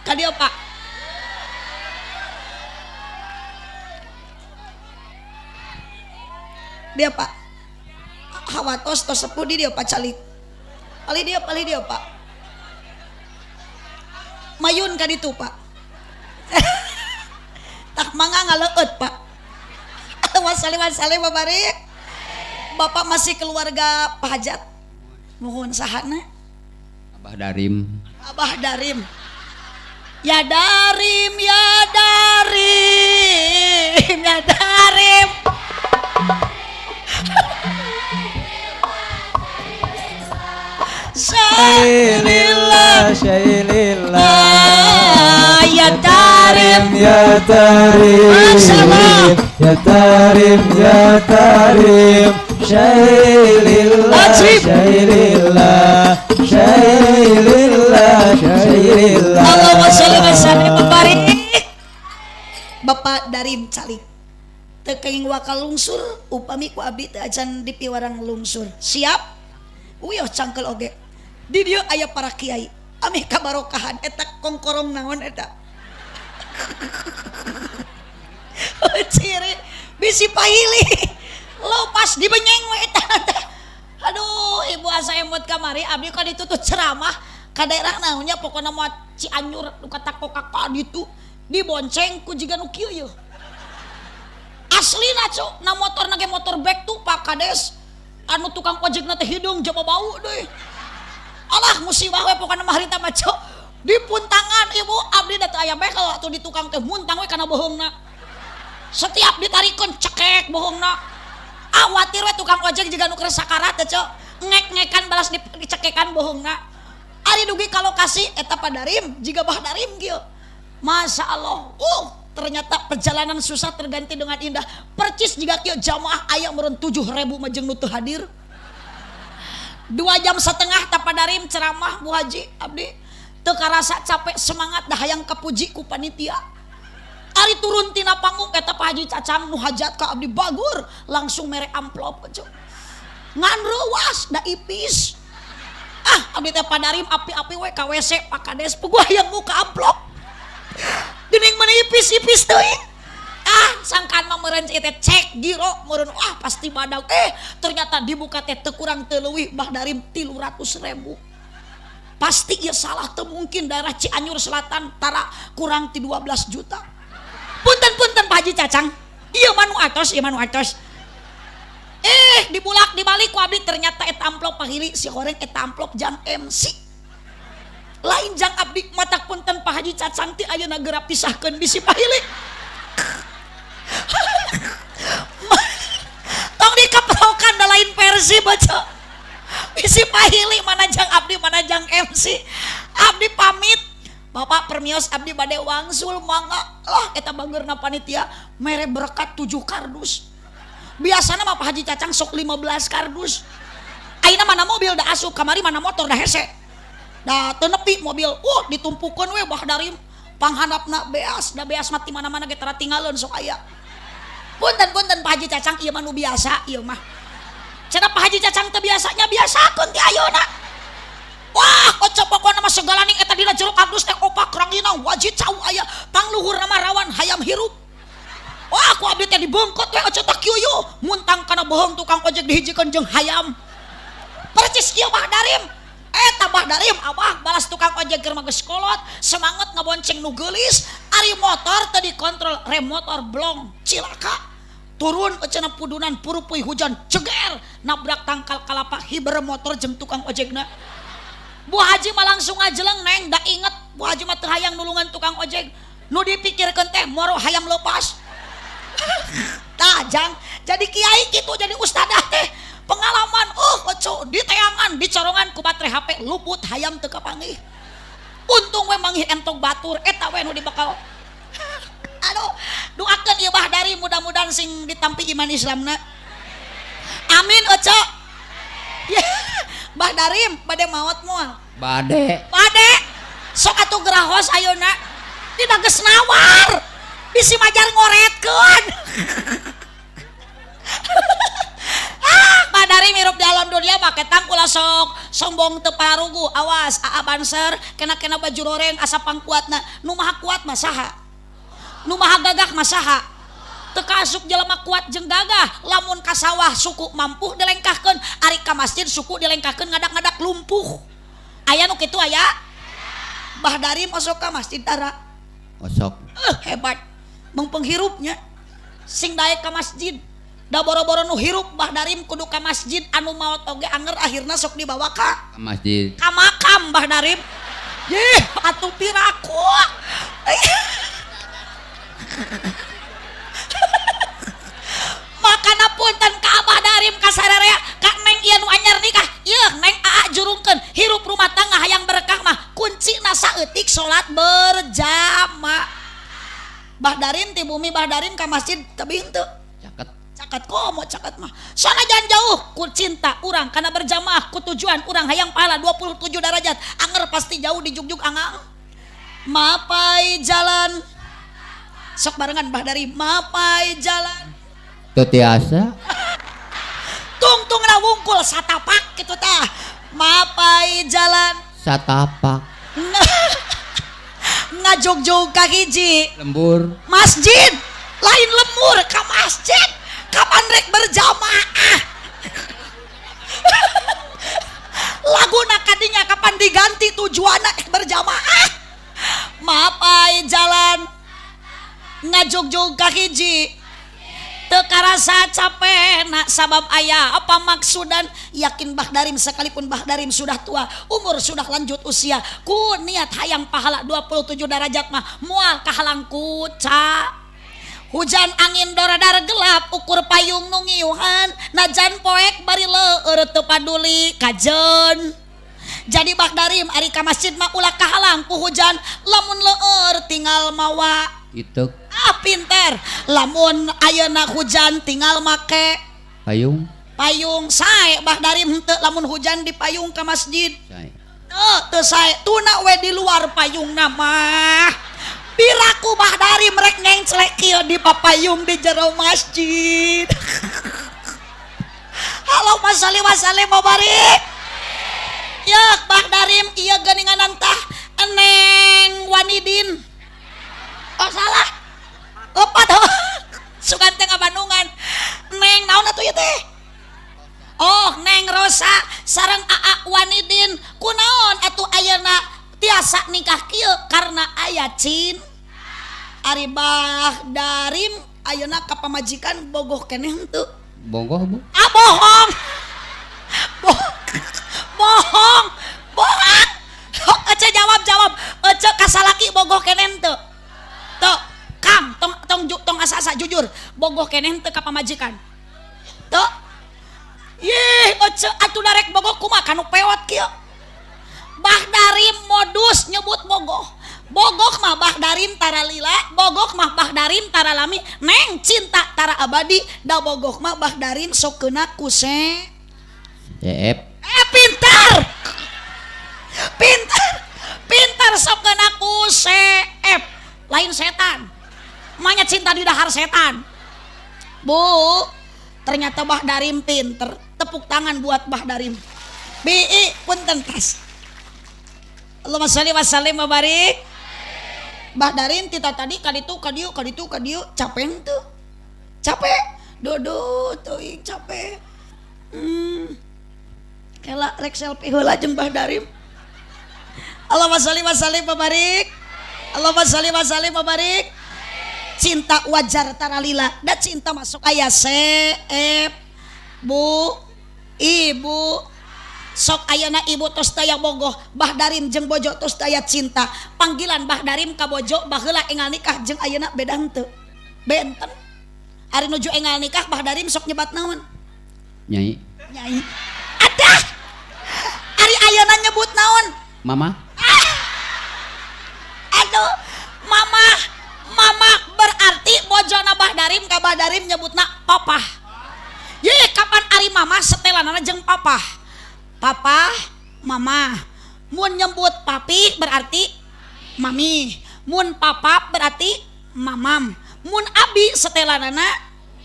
ka dieu pak dia pak hawatos tos sepuh di dia pak calik ali dia pak mayun ka ditu pak tak mangga ngaleut pak wasali babari bapak masih keluarga pahajat mohon sahana Abah Darim abah darim ya darim ya darim ya darim Syailillah Syailillah ya darim Ya Tarim Masyaallah. Ya Tarim Ya Tarim Syailillah Ajib. Syailillah Syailillah Syailillah Allahumma sholli wa sallim wa barik Bapak Darim calik teu kenging wakal lungsur upami ku abdi teu acan dipiwarang lungsur siap uyuh cangkel oge di dieu aya para kiai ameh kabarokahan eta kongkorong naon eta ciri bisi pahili lopas dibenyeng we eta aduh ibu asa emot kamari abdi ka ditutut ceramah ka daerah naonnya pokona moal Cianjur nu kata kokak ditu dibonceng ku jiga nu kieu yeuh aslina cu na motor nage motor back tuh pak kades anu tukang ojek teh hidung jaba bau deh alah musibah we pokona mah harita mah cu di puntangan ibu abdi da teu aya bekel atuh di tukang teh muntang we kana bohongna setiap ditarikeun cekek bohongna awatir we tukang ojek jiga nu keur sakarat teh cu ngek-ngekan balas dicekekan bohongna ari dugi ka lokasi eta Padarim jiga Bah Darim kieu Masya Allah ternyata perjalanan susah terganti dengan indah percis jika kieu jamaah aya meureun 7.000 majeng nu teu hadir 2,5 jam tak Padarim ceramah Bu Haji abdi teu karasa capek semangat dah hayang kapuji ku panitia ari turun tina panggung eta Pak Haji Cacang nu hajat ka abdi bagur langsung mere amplop cu ngan reuwas da ipis abdi teh Padarim api-api we ka WC Pak Kades puguh hayang muka amplop gening menipis-ipis teuing sangkaan mah meureun teh cek giro meureun pasti badag ternyata dibuka teh teu kurang teu leuwih Bah Darim 300.000 pasti ieu salah teu mungkin daerah Cianjur Selatan tara kurang ti 12 juta punten Pak Haji Cacang ieu mah nu atos dibulak dibalik ku abdi ternyata eta amplop pahili si goreng eta amplop jam MC lain jang abdi matak punten Pak Haji Cacang ti ayeuna geura pisahkeun bisi pahili tong dikaprokan da lain versi baca bisi pahili mana jang abdi mana jang MC abdi pamit Bapak permios abdi bade wangsul mangga lah eta bageurna panitia mere berkat 7 kardus biasana mah Pak Haji Cacang sok 15 kardus ayeuna mana mobil da asup kamari mana motor da hese da teu nepi mobil ditumpukeun we Bah Darim panghandapna beas da beas mati mana-mana ge tara tinggalin sok aya punten Pak Haji Cacang ieu mah nu biasa ieu mah cenah Pak Haji Cacang teu biasanya biasakeun ti ayeuna wah ocok pokona mah segala ning eta dina jeruk abdus teh opak rangina wajib cau aya pangluhurna mah rawan hayam hirup wah aku abdi teh dibengkot we ocok tak kieu muntang kana bohong tukang ojek dihijikeun jeung hayam percis kieu Bah Darim eta Bah Darim abah balas tukang ojek keur mah geus kolot semangat ngabonceng nu geulis ari motor teu dikontrol rem motor blong cilaka turun cenah pudunan purupuy hujan ceger nabrak tangkal kalapa hiber motor jeung tukang ojekna Bu Haji mah langsung ngajeleng neng da inget Bu Haji mah teu hayang nulungan tukang ojek nu dipikirkeun teh moro hayam lepas tah jang jadi kiai kitu jadi ustadah teh pengalaman oco di teangan di corongan ku baterai HP luput hayam teu kapanggih untung we manggih entok batur eta we nu dibekal aduh doakeun ieu Bah Darim mudah-mudahan sing ditampi iman Islamna amin oco Bah Darim bade maot moal. Bade. Bade. Sok atuh gerahos ayeuna. Dina geus nawar. Bisi majar ngoretkeun. Bah Darim hirup di alam dunia make tangkula sok sombong teu parugu. Awas aa banser kena baju loreng asa pangkuatna. Nu maha kuat mah saha? Nu maha gagah mah saha? Teu kaasup jelema kuat jeung gagah. Lamun ka sawah suku mampu dilengkahkeun, ari ka masjid suku dilengkahkeun ngadak-ngadak lumpuh. Aya nu kitu aya? Bah Darim osok ka masjid tara. Osok. Hebat. Mung penghirupnya sing daek ka masjid. Da boro-boro nu hirup Bah Darim kudu ka masjid, anu maot oge anger akhirna sok dibawa ka Masjid. ka makam Bah Darim. Yeh, atuh piraku. Makana punten ka Abah Darim ka sararea ka Neng ieu nu anyar nikah. Ieu Neng aa jurungkeun hirup rumah tangga hayang berkah mah kuncina saeutik salat berjamaah. Bah Darim ti bumi Bah Darim ka masjid tebing teu? Caket. Caket komo caket mah. Sanajan jauh ku cinta urang kana berjamaah ku tujuan urang hayang pahala 27 derajat. Anger pasti jauh di jugjug angang. Mapai jalan. Sok barengan Bah Darim mapai jalan. Teu tiasa. Tungtungna wungkul satapak kitu tah. Mapai jalan. Satapak. Ngajogjog ka hiji Lembur. masjid. Lain lemur ka masjid. Kapan rek berjamaah? Laguna kadinya kapan diganti tujuanna berjamaah? Mapai jalan. Ngajogjog ka hiji. Teu karasa capena sabab aya apa maksudan. Yakin Bah Darim sekalipun Bah Darim sudah tua, umur sudah lanjut usia, ku niat hayang pahala 27 derajat mah moal kahalang kuca. Hujan angin doradar gelap ukur payung nu ngiuhan, najan poek bari leueur teu paduli kajen. Jadi Bah Darim ari ka masjid mah ulah kahalang ku hujan, lamun leueur tinggal mawa. Itek. Pinter. Lamun ayeuna hujan tinggal make Payung. payung sae Bah Darim henteu lamun hujan di payung ka masjid. Sae. Teu sae tuna we di luar payungna mah. Piraku Bah Darim rek ngengclek kieu di papayung di jero masjid. Halo masali mabarik. Ya Bah Darim ieu geuninganan tah Neng Wanidin. Oh salah. Lepat sugan teh Bandungan. Neng naon atuh ieu teh? Oh, Neng Rosa sareng Aa Wanidin. Kunaon atuh ayeuna tiasa nikah kieu karena aya cin. Ari Bah Darim ayeuna ka pamajikan bogoh keneh henteu? Bogoh bu. Ah bohong. Bohong. Bohong. Ece jawab. Ece kasalaki bogoh keneh henteu? Tuh, Kang, tong asa-asa jujur. Bogoh keneh henteu ka pamajikan? Tuh. Yeh, ece atuh darek bogoh kumaha kanu pewot kieu. Bah Darim modus nyebut bogoh. Bogoh mah Bah Darim tara lila, bogoh mah Bah Darim tara lami, Neng cinta tara abadi, da bogoh mah Bah Darim sok keuna ku se. Pintar. Pintar sok keuna ku seep. Lain setan. Manya cinta di dahar setan. Bu, ternyata Bah Darim pinter. Tepuk tangan buat Bah Darim. Bi, punten tas. Allahumma sholli wa sallim wa barik. Bah Darim tita tadi kaditu kadiu capek tuh. Capek. Dodo teuing capek. Kela rek selfie heula jeung Bah Darim. Allahumma sholli wa sallim wa barik. Allahumma sholli wa sallim wa barik. Cinta wajar tara lila, da cinta masuk aya seep. Bu, ibu, sok ayeuna ibu tos daya bogoh, Bah Darim jeung bojo tos daya cinta. Panggilan Bah Darim ka bojo baheula engal nikah jeung ayeuna beda henteu? Benten. Ari nuju engal nikah Bah Darim sok nyebat naon? Nyai. Adah. Ari ayeuna nyebut naon? Mama. Aduh, mama berarti bojona Bah Darim ka Bah Darim nyebutna papa. Ye kapan ari mama setelanana jeung papa. papa, mama. Mun nyebut papi berarti mami. Mun papa berarti mamam. Mun abi setelanana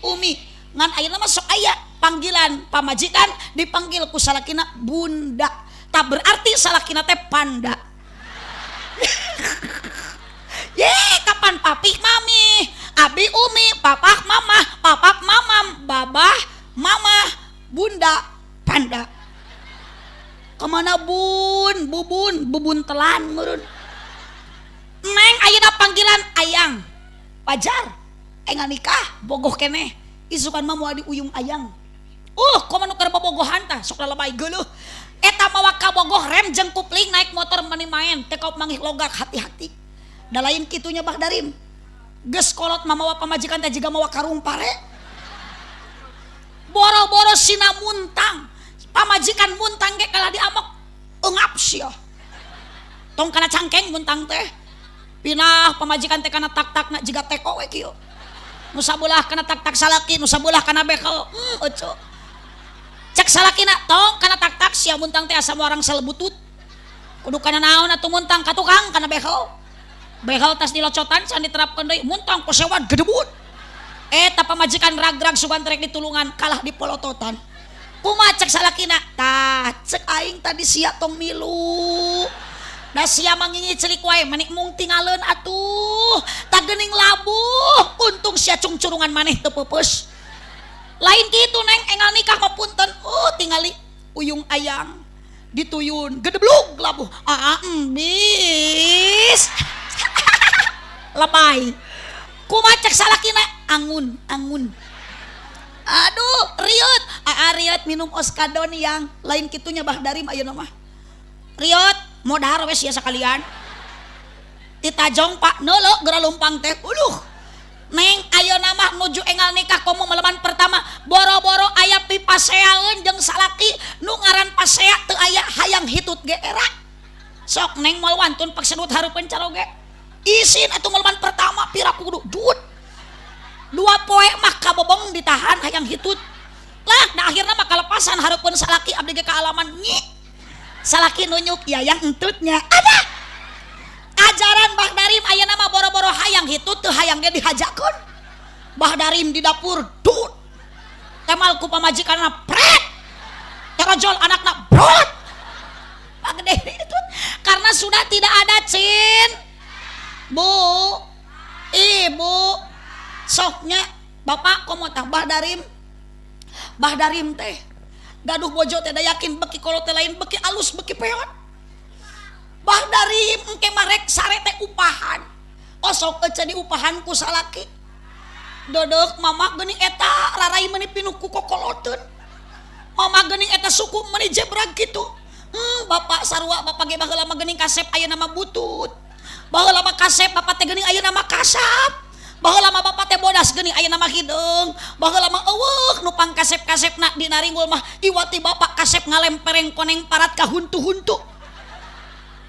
umi. Ngan ayeuna mah sok aya panggilan pamajikan dipanggil ku salakina bunda. Tak berarti salakina teh panda. Ye, kapan papi mami, abi umi, papa mamam, babah mama, bunda panda. Kemana bubun telan murun. Neng ayeuna panggilan ayang, pajar, enggak nikah, bogoh keneh, isukan mah moal diuyung ayang. Komo nu keur bobogohan tah, sok lalebay geuleuh. Eta mawa ka bogoh rem jeung kupling naik motor mani main, teu kaop manggih logak hati-hati. Da lain kitunya Bah Darim. Geus kolot mamawa pamajikan teh jiga mawa karung pare. Boro-boro sina muntang. Pamajikan muntang ge kalah diamok eungap sia. Tong kana cangkeng muntang teh. Pinah pamajikan teh kana tak-takna jiga teko we kieu. Nu sabelah kana tak-tak salaki, nu sabelah kana bekel. Oco. Cek salakina tong kana tak-tak sia muntang teh asa orang selebutut. Kudu kana naon atuh muntang ka tukang kana bekel. Bekel tas dilocotan can diterapkeun deui muntang posewan gedebut. Eta pamajikan rag-rag sugan trek ditulungan kalah di polototan. Kumaha cek salakina? Tah, cek aing tadi sia tong milu. Da sia mangingi celik wae manik mung tingaleun atuh. Tak geuning labuh, untung sia cungcurungan maneh teu peupeus. Lain kitu neng engal nikah mah punten. Tingali uyung ayang dituyun gedeblug labuh. Bis. Lebay. Kumaha cek salakina? Angun. Aduh, riut. Riut minum oskadon yang lain kitunya Bah Darim ayeuna mah. Riut, modar we sia sakalian. Ditajong Pak neuleuh geura lumpang teh. Neng ayeuna mah nuju engal nikah komo maleman pertama boro-boro aya pipaseaeun jeung salaki nu ngaran pasea teu aya hayang hitut ge era. Sok neng moal wantun pak sedut hareupeun caroge. Isin atuh maleman pertama pira kudu duit. 2 poe mah kabobong ditahan hayang hitut. Lah da akhirna mah kalepasan hareupeun salaki abdi ge ka alaman nyi. Salaki nunyuk yayang entutnya. Ada. Ajaran Bah Darim ayeuna mah boro-boro hayang hitut teu hayang ge dihajakeun. Bah Darim di dapur dut. Temal ku pamajikanna pret. Terojol anakna brot. Pagede itu karena sudah tidak ada cin. Bu, ibu, soknya bapak komo tah Bah Darim. Bah Darim teh gaduh bojo teh da yakin beki kolot teh lain beki alus beki peot. Bah Darim engke marek sare teh upahan. Osok ece di upahan ku salaki. Dodok mama geuning eta rarai meuni pinuh ku kokoloteun. Mama geuning eta suku meuni jebrag kitu. Bapak sarua bapak ge baheula mah geuning kasep ayeuna mah butut. Baheula mah kasep bapak teh geuning ayeuna mah kasap. Baheula mah bapak teh bodas geuning ayeuna mah hideung. Baheula mah eueuh nu pangkasep-kasepna dina ringgul mah iwati bapak kasep ngalempereng koneng parat ka huntu-huntu.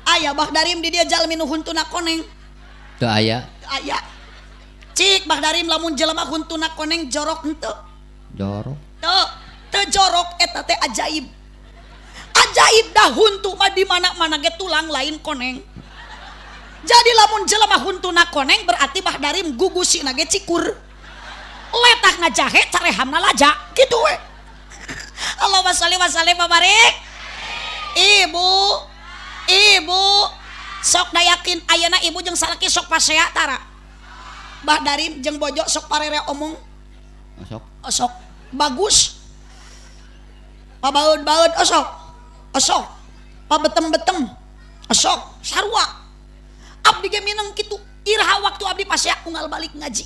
Aya Bah Darim di dia jalmi nu huntuna koneng. Teu aya. Aya. Cik Bah Darim lamun jelema huntuna koneng jorok henteu. Jorok. Teu jorok eta teh ajaib. Ajaib dah huntu mah di mana-mana ge tulang lain koneng. Jadi lamun jelema huntuna koneng berarti Bah Darim gugusina ge cikur. Letak ngajahe carehamna laja kitu we. Allahumma sholli wa sallim wa barik. Ibu sok da yakin ayeuna ibu jeung salaki sok pasea tara. Bah Darim jeung bojo sok parere omong. Osok. Bagus. Pabaeud-baeud osok. Pabetem-betem. Osok sarua. Abdi ge mineng kitu. Iraha waktu abdi pasea unggal balik ngaji.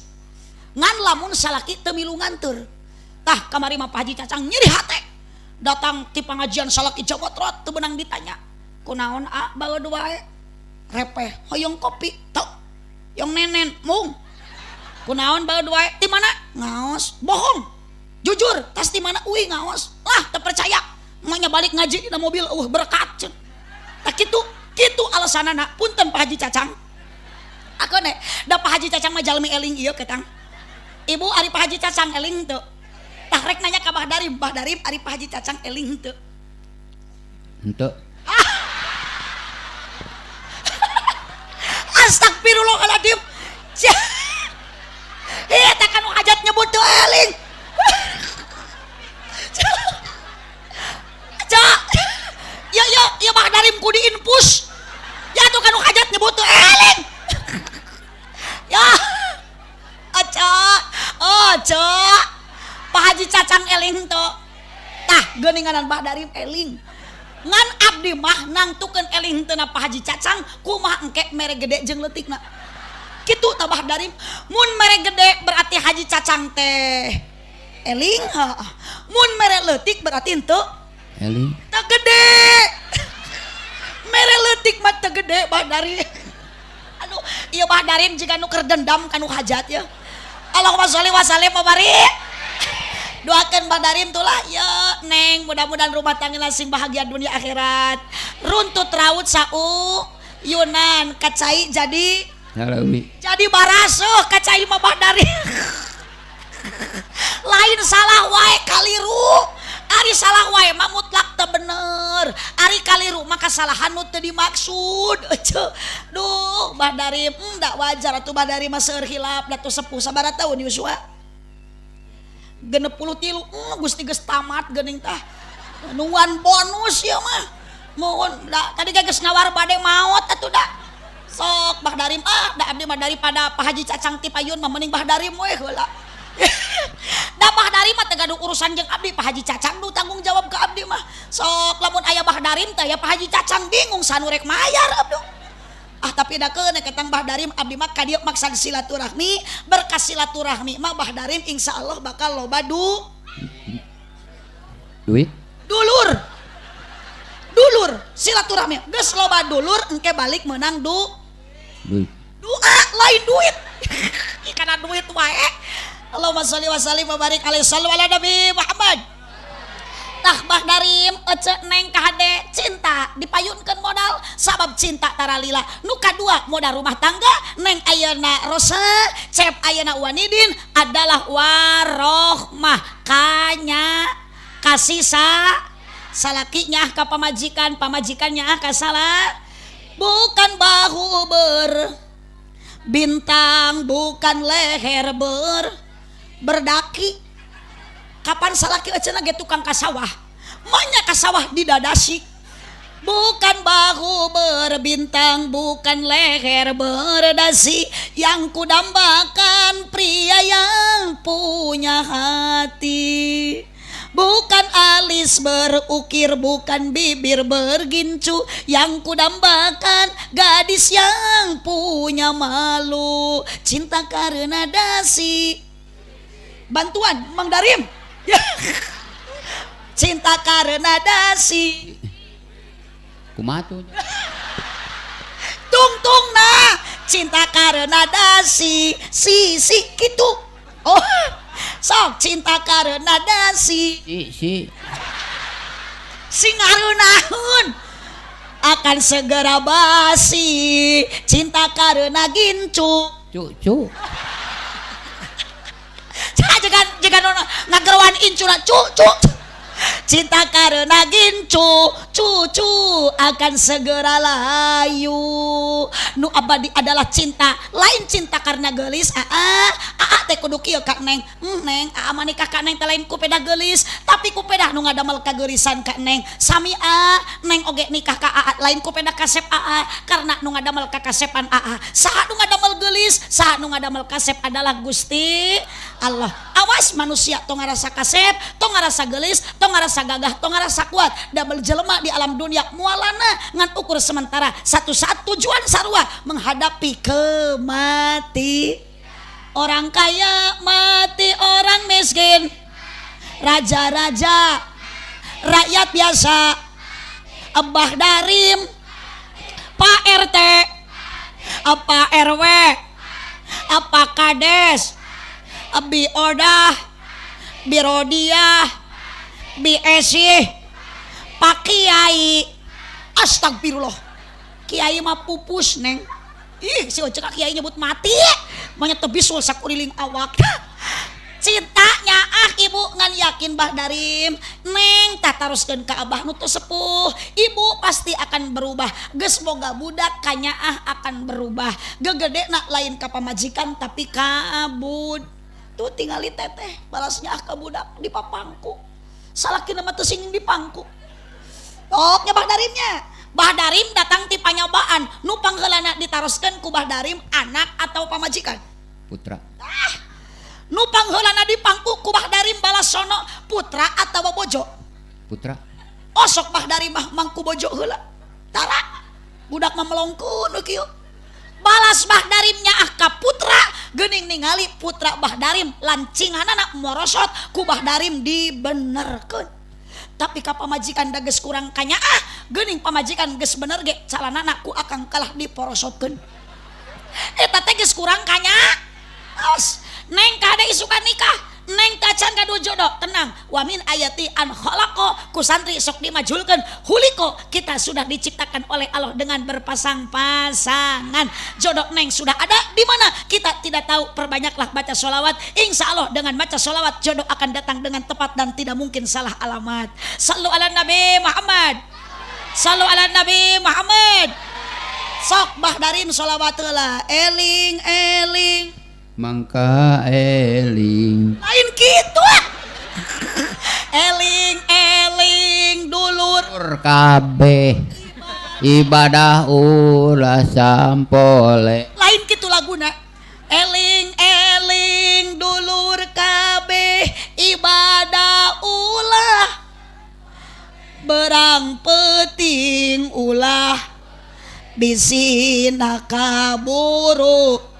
Ngan lamun salaki teu milu nganteur. Tah kamari mah Pak Haji Cacang nyeri hate. Datang ti pangajian salaki Jawa Trot teu beunang ditanya. Kunaon baeud wae. Repeh hoyong kopi. Teu. Yong nenen mung. Kunaon baeud wae? Ti mana? Ngaos. Bohong. Jujur, tas di mana? Uih ngaos. Lah, teu percaya. Manya balik ngaji dina mobil berkat ceun. Tah kitu alasanana. Punten Pak Haji Cacang. Aku nek da Pak Haji Cacang mah jalmi eling ieu ketang. Ibu ari Pak Haji Cacang eling teu? Tah rek nanya ka Bah Darim ari Pak Haji Cacang eling teu? Henteu. Astagfirullahaladzim. Eta kan hajat nyebut teu eling. Cak. Ya mah darim ku diinfus. Ya tuh kan hajat nyebut teu eling. Ya. Aca. Pak Haji Cacang eling teu. Tah geuninganan Mbah Darim eling. Ngan abdi mah nangtukeun eling teu na Pak Haji Cacang kumaha engke mere gede jeung leutikna. Kitu tah Mbah Darim. Mun mere gede berarti Haji Cacang teh eling, mun mere leutik berarti henteu Eling. teu gede. Mere leutik mah teu gede Mbah Darim. Aduh, ieu Mbah Darim jiga nu keur dendam kanu hajat ya. Allahumma sholli wa sallim wa barik. Doakeun Mbah Darim tuh lah ya Neng, mudah-mudahan rumah tangga sing bahagia dunia akhirat. Runtut raut sau Yunan kacai jadi barasuh kacai mah Mbah Darim. Lain salah wae kaliru. Ari salah wae mah mutlak teu bener. Ari kaliru mah kasalahan nu teu dimaksud. Duh, Mbah Darim da wajar atuh Mbah Darim mah seueur hilap da tuh sepuh sabaraha taun Yusua? 63 Gusti geus tamat geuning tah. Nuan bonus ya mah. Mohon da tadi geus nawar bade maot atuh da. Sok Mbah Darim da abdi mah daripada Pak Haji Cacang ti payun mah mending Mbah Darim we heula. Da Mbah Darim mah teu gaduh urusan jeung abdi, Pak Haji Cacang nu tanggung jawab ke abdi mah. Sok lamun aya Mbah Darim teh ya Pak Haji Cacang bingung sanu rek mayar abdu. Tapi da keun ketang Mbah Darim abdi mah ka dieu maksad silaturahmi, berkas silaturahmi mah Mbah Darim insyaallah bakal loba duit. Dulur silaturahmi geus loba dulur engke balik meunang Duit. Doa lain duit. Kana duit wae. Allahumma sholli wa sallim wa barik alaihi sallu ala nabi Muhammad. Tah Mbah Darim ece Neng ka hade cinta dipayunkeun modal sabab cinta tara lila. Nu kadua modal rumah tangga Neng ayeuna Rosa, Cep ayeuna Wanidin adalah warohmah kanya kasih salakinya ka pamajikan, pamajikannya ka salah. Bukan bahu bintang, bukan leher berdaki. Kapan salaki eceuna ge tukang kasawah, manya kasawah didadasi. Bukan bahu berbintang, bukan leher berdasi, yang kudambakan pria yang punya hati. Bukan alis berukir, bukan bibir bergincu, yang kudambakan gadis yang punya malu. Cinta karena dasi. Bantuan Mang Darim. Cinta karena dasi. Kumaha tuh? Tung nah, cinta karena dasi. Si gitu. Oh, sok cinta karena dasi. Si ngareunahun akan segera basi. Cinta karena gincu. Cu. Jangan ngagerwan incuna cu. Cinta karena gincu, cucu akan segera layu. Nu abadi adalah cinta, lain cinta karena gelis. Teh kudu kieu Kak Neng. Neng, mah nikah Kak Neng teh lain ku pedah gelis, tapi ku pedah nu ngadamel kagelisan Kak Neng. Sami Neng oge nikah ka lain ku pedah kasep karena nu ngadamel ka kasepan Saha nu ngadamel gelis, saha nu ngadamel kasep adalah Gusti Allah. Awas manusia tong ngarasa kasep, tong ngarasa gelis, tong ngarasa gagah, tong ngarasa kuat, double jelema di alam dunia mualana ngan ukur sementara satu-satu tujuan sarua menghadapi kematian. Orang kaya mati, orang miskin, raja-raja, rakyat biasa, Mbah Darim, Pak RT, Pak RW, Pak Kades, Bi Odah, Bi Rodiah, Bi Esi, Pak Kiai. Astagfirullah, Kiai mah pupus Neng. Ih, si ojek Kiai nyebut mati, maunya tebisul sakuriling awak. Cintanya ibu ngan yakin yakin Mbah Darim neng tak taruskeun ka abah nu teu sepuh ibu pasti akan berubah geus boga budak kanyaah akan berubah gegedena lain ka pamajikan tapi ka abud tuh tingali teteh balasnya ka budak di papangku salakina mah teu singing di pangku oknya Mbah Darimnya Mbah Darim datang ti panyobaan nu pangheulana ditaroskeun ku Mbah Darim anak atau pamajikan Putra. nu pangheulana dipangku ku Mbah Darim balasono putra atau bojo Putra. osok Mbah Darim mah mangku bojo heula tara budak mah melongkun kieu balas Mbah Darimnya ka putra geuning ningali putra Mbah Darim lancinganana morosot ku Mbah Darim dibenerkeun tapi ka pamajikan da geus kurang kanyaah geuning pamajikan geus bener ge calanana ku akang kalah diporosotkeun eta teh geus kurang kanyaah aos neng kade isukan nikah neng tacan kadu jodoh tenang wamin ayati an khalaqo ku santri sok dimajulkeun huliko kita sudah diciptakan oleh Allah dengan berpasang-pasangan jodoh neng sudah ada di mana kita tidak tahu perbanyaklah baca sholawat insya Allah dengan baca sholawat jodoh akan datang dengan tepat dan tidak mungkin salah alamat sallu ala nabi Muhammad sallu ala nabi Muhammad sok Mbah Darim sholawat heula eling eling Mangka eling. lain gitu eling eling dulur Kabeh ibadah ulah sampole. lain gitu laguna eling eling dulur kabeh ibadah ulah berang peting ulah bisina kaburu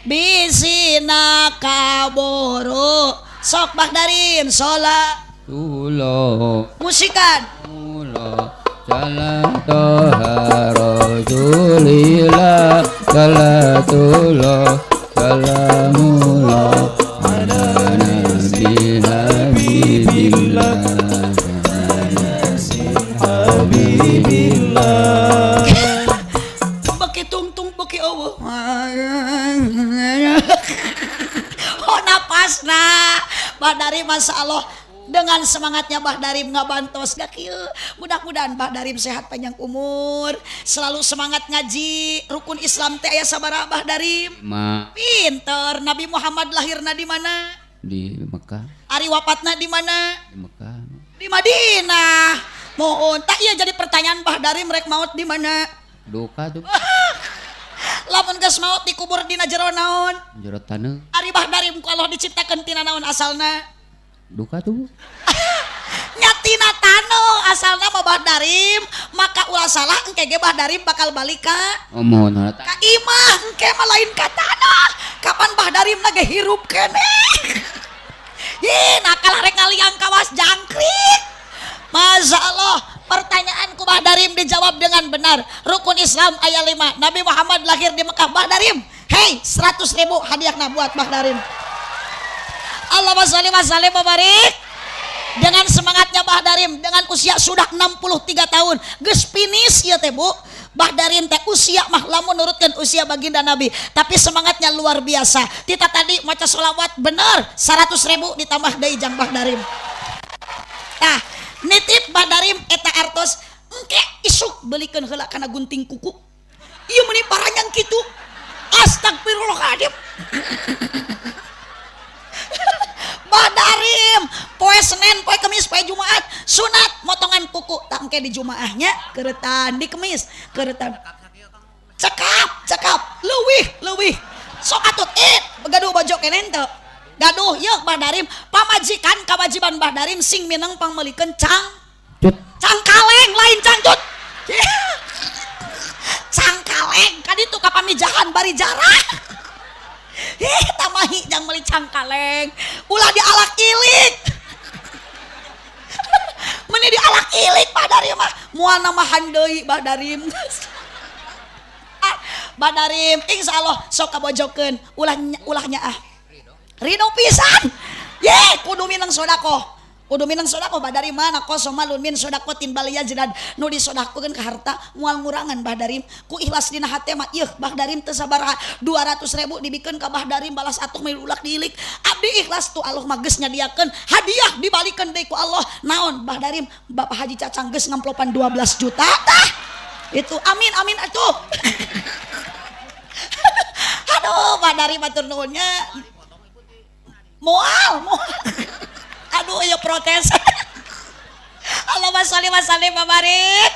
bisina kaburu sok Mbah Darim sholat Tulo musikan mulo salam toha rasulillah salatullah salamullah ala nabi habibillah habibillah beki tungtung beki eueuh oh napasna Mbah Darim masya Allah dengan semangatnya Mbah Darim ngabantos gak kieu mudah-mudahan Mbah Darim sehat panjang umur selalu semangat ngaji rukun Islam teh aya sabaraha Mbah Darim Ma pinter Nabi Muhammad lahirna di mana di Mekah ari wafatna di mana di Mekah di Madinah mohon tak iya jadi pertanyaan Mbah Darim rek maut di mana duka tuh lamun geus maut dikubur dina jero naon jero taneuh ari Mbah Darim ku Allah diciptakeun tina naon asalna duka tuh nyatina tano asalna mah Mbah Darim maka ulah salah engke ge Mbah Darim bakal balik ka mohon harta ka imah engke mah lain ka tanah kapan Mbah Darim na ge hirup keneh ih nakal rek ngaliang kawas jangkrik Masya Allah pertanyaanku Mbah Darim dijawab dengan benar rukun Islam ayat 5 Nabi Muhammad lahir di Mekah Mbah Darim hei 100.000 hadiahna buat Mbah Darim Allahumma sholli wa sallim wa barik dengan semangatnya Mbah Darim dengan usia sudah 63 tahun geus finish ya teh Bu Mbah Darim teh usia mah lamun nurutkeun usia baginda Nabi tapi semangatnya luar biasa tita tadi maca sholawat bener 100.000 ditambah deui jang Mbah Darim tah nitip Mbah Darim eta artos engke isuk belikeun heula kana gunting kuku ieu meuni paranyang kitu astagfirullahaladzim Mbah Darim poe Senin poe Kemis poe Jumaat sunat motongan kuku tak engke di Jumaahnya keuretan di Kemis keuretan cekap leuwih sok atut begaduh bojo keneh teu gaduh yeuh Mbah Darim pamajikan kawajiban Mbah Darim sing mineng pangmelikeun cangkaleng lain cangcut cangkaleng kaditu ka pamijahan bari jarak tamahi jang meuli cangkaleng ulah dialak ilik meni dialak ilik Mbah Darim mah moal namahan deui Mbah Darim Mbah Darim insyaallah sok kabojokeun ulahnya ridho pisan ye kudu mineng sodaqoh Kudu minang sodako badari mana kosong malun min sodakotin balia jidan nu disodakokeun ka harta moal ngurangan Bahdarim ku ikhlas dina hate mah ieu Bahdarim teu sabaraha 200.000 dibikeun ka Bahdarim balas atuh mah ulah diilik abdi ikhlas tuh Allah mah geus nyadiakeun hadiah dibalikeun deui ku Allah naon Bahdarim Bapak Haji Cacang geus ngamplopan 12 juta tah itu amin amin atuh aduh Bahdarim matur nuhunnya moal aduh ya protes Allahumma sholli wa sallim wa barik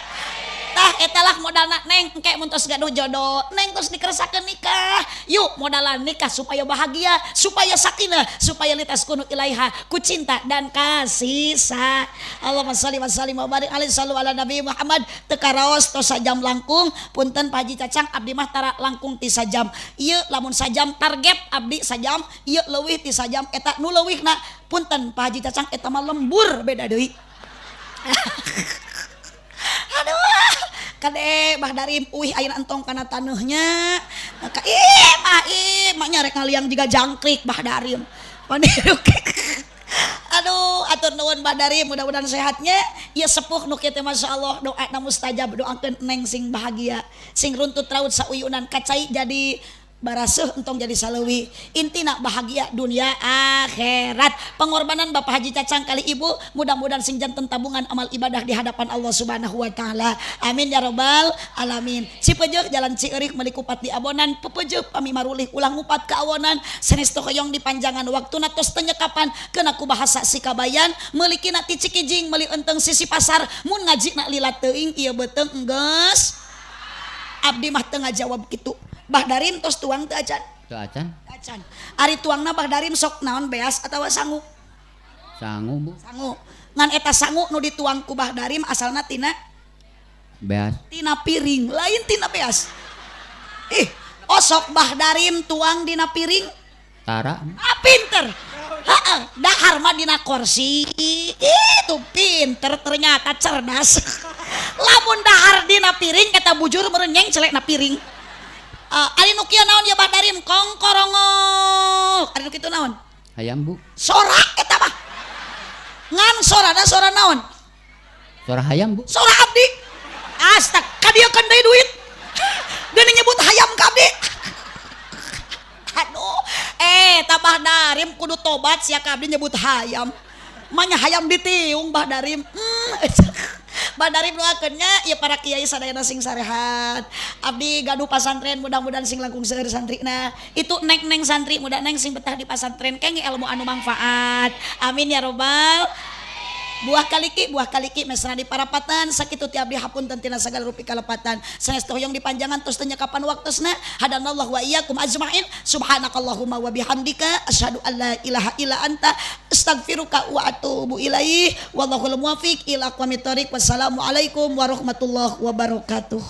tah eta lah modalna neng engke mun tos gaduh jodoh neng tos dikeresakeun nikah yuk modalan nikah supaya bahagia supaya sakinah supaya litaskunu ilaiha ku cinta dan kasih sa Allahumma sholli wa sallim wa barik alaihi sallu ala nabi Muhammad teu karaos tos sajam langkung punten Pak Haji Cacang abdi mah tara langkung ti sajam ieu lamun sajam target abdi sajam ieu leuwih ti sajam eta nu leuwihna punten Pak Haji Cacang eta mah lembur beda deui aduh kade Bahdarim uih ayeuna entong kana taneuhnya maka mah nyarek ngaliang juga jangkrik Bahdarim aduh atur nuhun Bahdarim mudah-mudahan sehatnya ieu sepuh nu kieu teh masyaallah doana mustajab doakeun neng sing bahagia sing runtut raut sauyunan kacai jadi baraseuh entong jadi saleuwi intina bahagia dunia akhirat pengorbanan Bapak Haji Cacang kali ibu mudah-mudahan sing janten tabungan amal ibadah di hadapan Allah Subhanahu wa taala amin ya rabbal alamin Cipejeuk jalan Cieurik meuli kupat di abonan pepejeuk pami marulih ulang ngupat ka awonan sanestu hoyong dipanjangan waktuna tos teu nyekapan keuna ku bahasa sikabayan meuli kina ti Cikijing meuli enteng sisi pasar mun ngajina lila teuing ieu beuteung enggeus abdi mah teu ngajawab kitu Bahdarim tos tuang teu acan? Teu acan. Acan. Ari tuangna Bahdarim sok naon beas atawa sangu? Sangu Bu. Sangu. Ngan eta sangu nu dituang ku Bahdarim asalna tina Beas. tina piring, lain tina beas. Osok Bahdarim tuang dina piring. Tara. Pinter. Heeh, dahar mah dina kursi. Itu pinter ternyata cerdas. Lamun dahar dina piring eta bujur merenyeng celek na piring. Ari nu kieu naon ya Bahdarim kongkorongol. Ari nu kitu naon? Hayam Bu. Sora eta mah. Ngan sorana sora naon? Suara hayam Bu. Sora abdi. Astag, kadiekeun deui duit. Geuning nyebut hayam ka abdi. Aduh, tah Bahdarim kudu tobat sia ka abdi nyebut hayam. Manya hayam ditiung Bahdarim. Bahdarim doakeunnya ya para kiai sadayana sing sarehat. Abdi gaduh pasantren mudah-mudahan sing langkung seueur santrina. Itu neng santri mudah neng sing betah di pasantren kenge ilmu anu manfaat. Amin ya robbal. Buah kaliki mesna di parapatan sakitu ti abdi hapunten tina sagala rupi kalepatan sanes hoyong dipanjangan tos teu nyakapan waktosna hadanallahu wa iyyakum ajmain subhanakallahumma wa bihamdika asyhadu an la ilaha illa anta astaghfiruka wa atubu ilaih wallahul muwaffiq ila aqwamit thoriq wassalamu alaikum warahmatullahi wabarakatuh.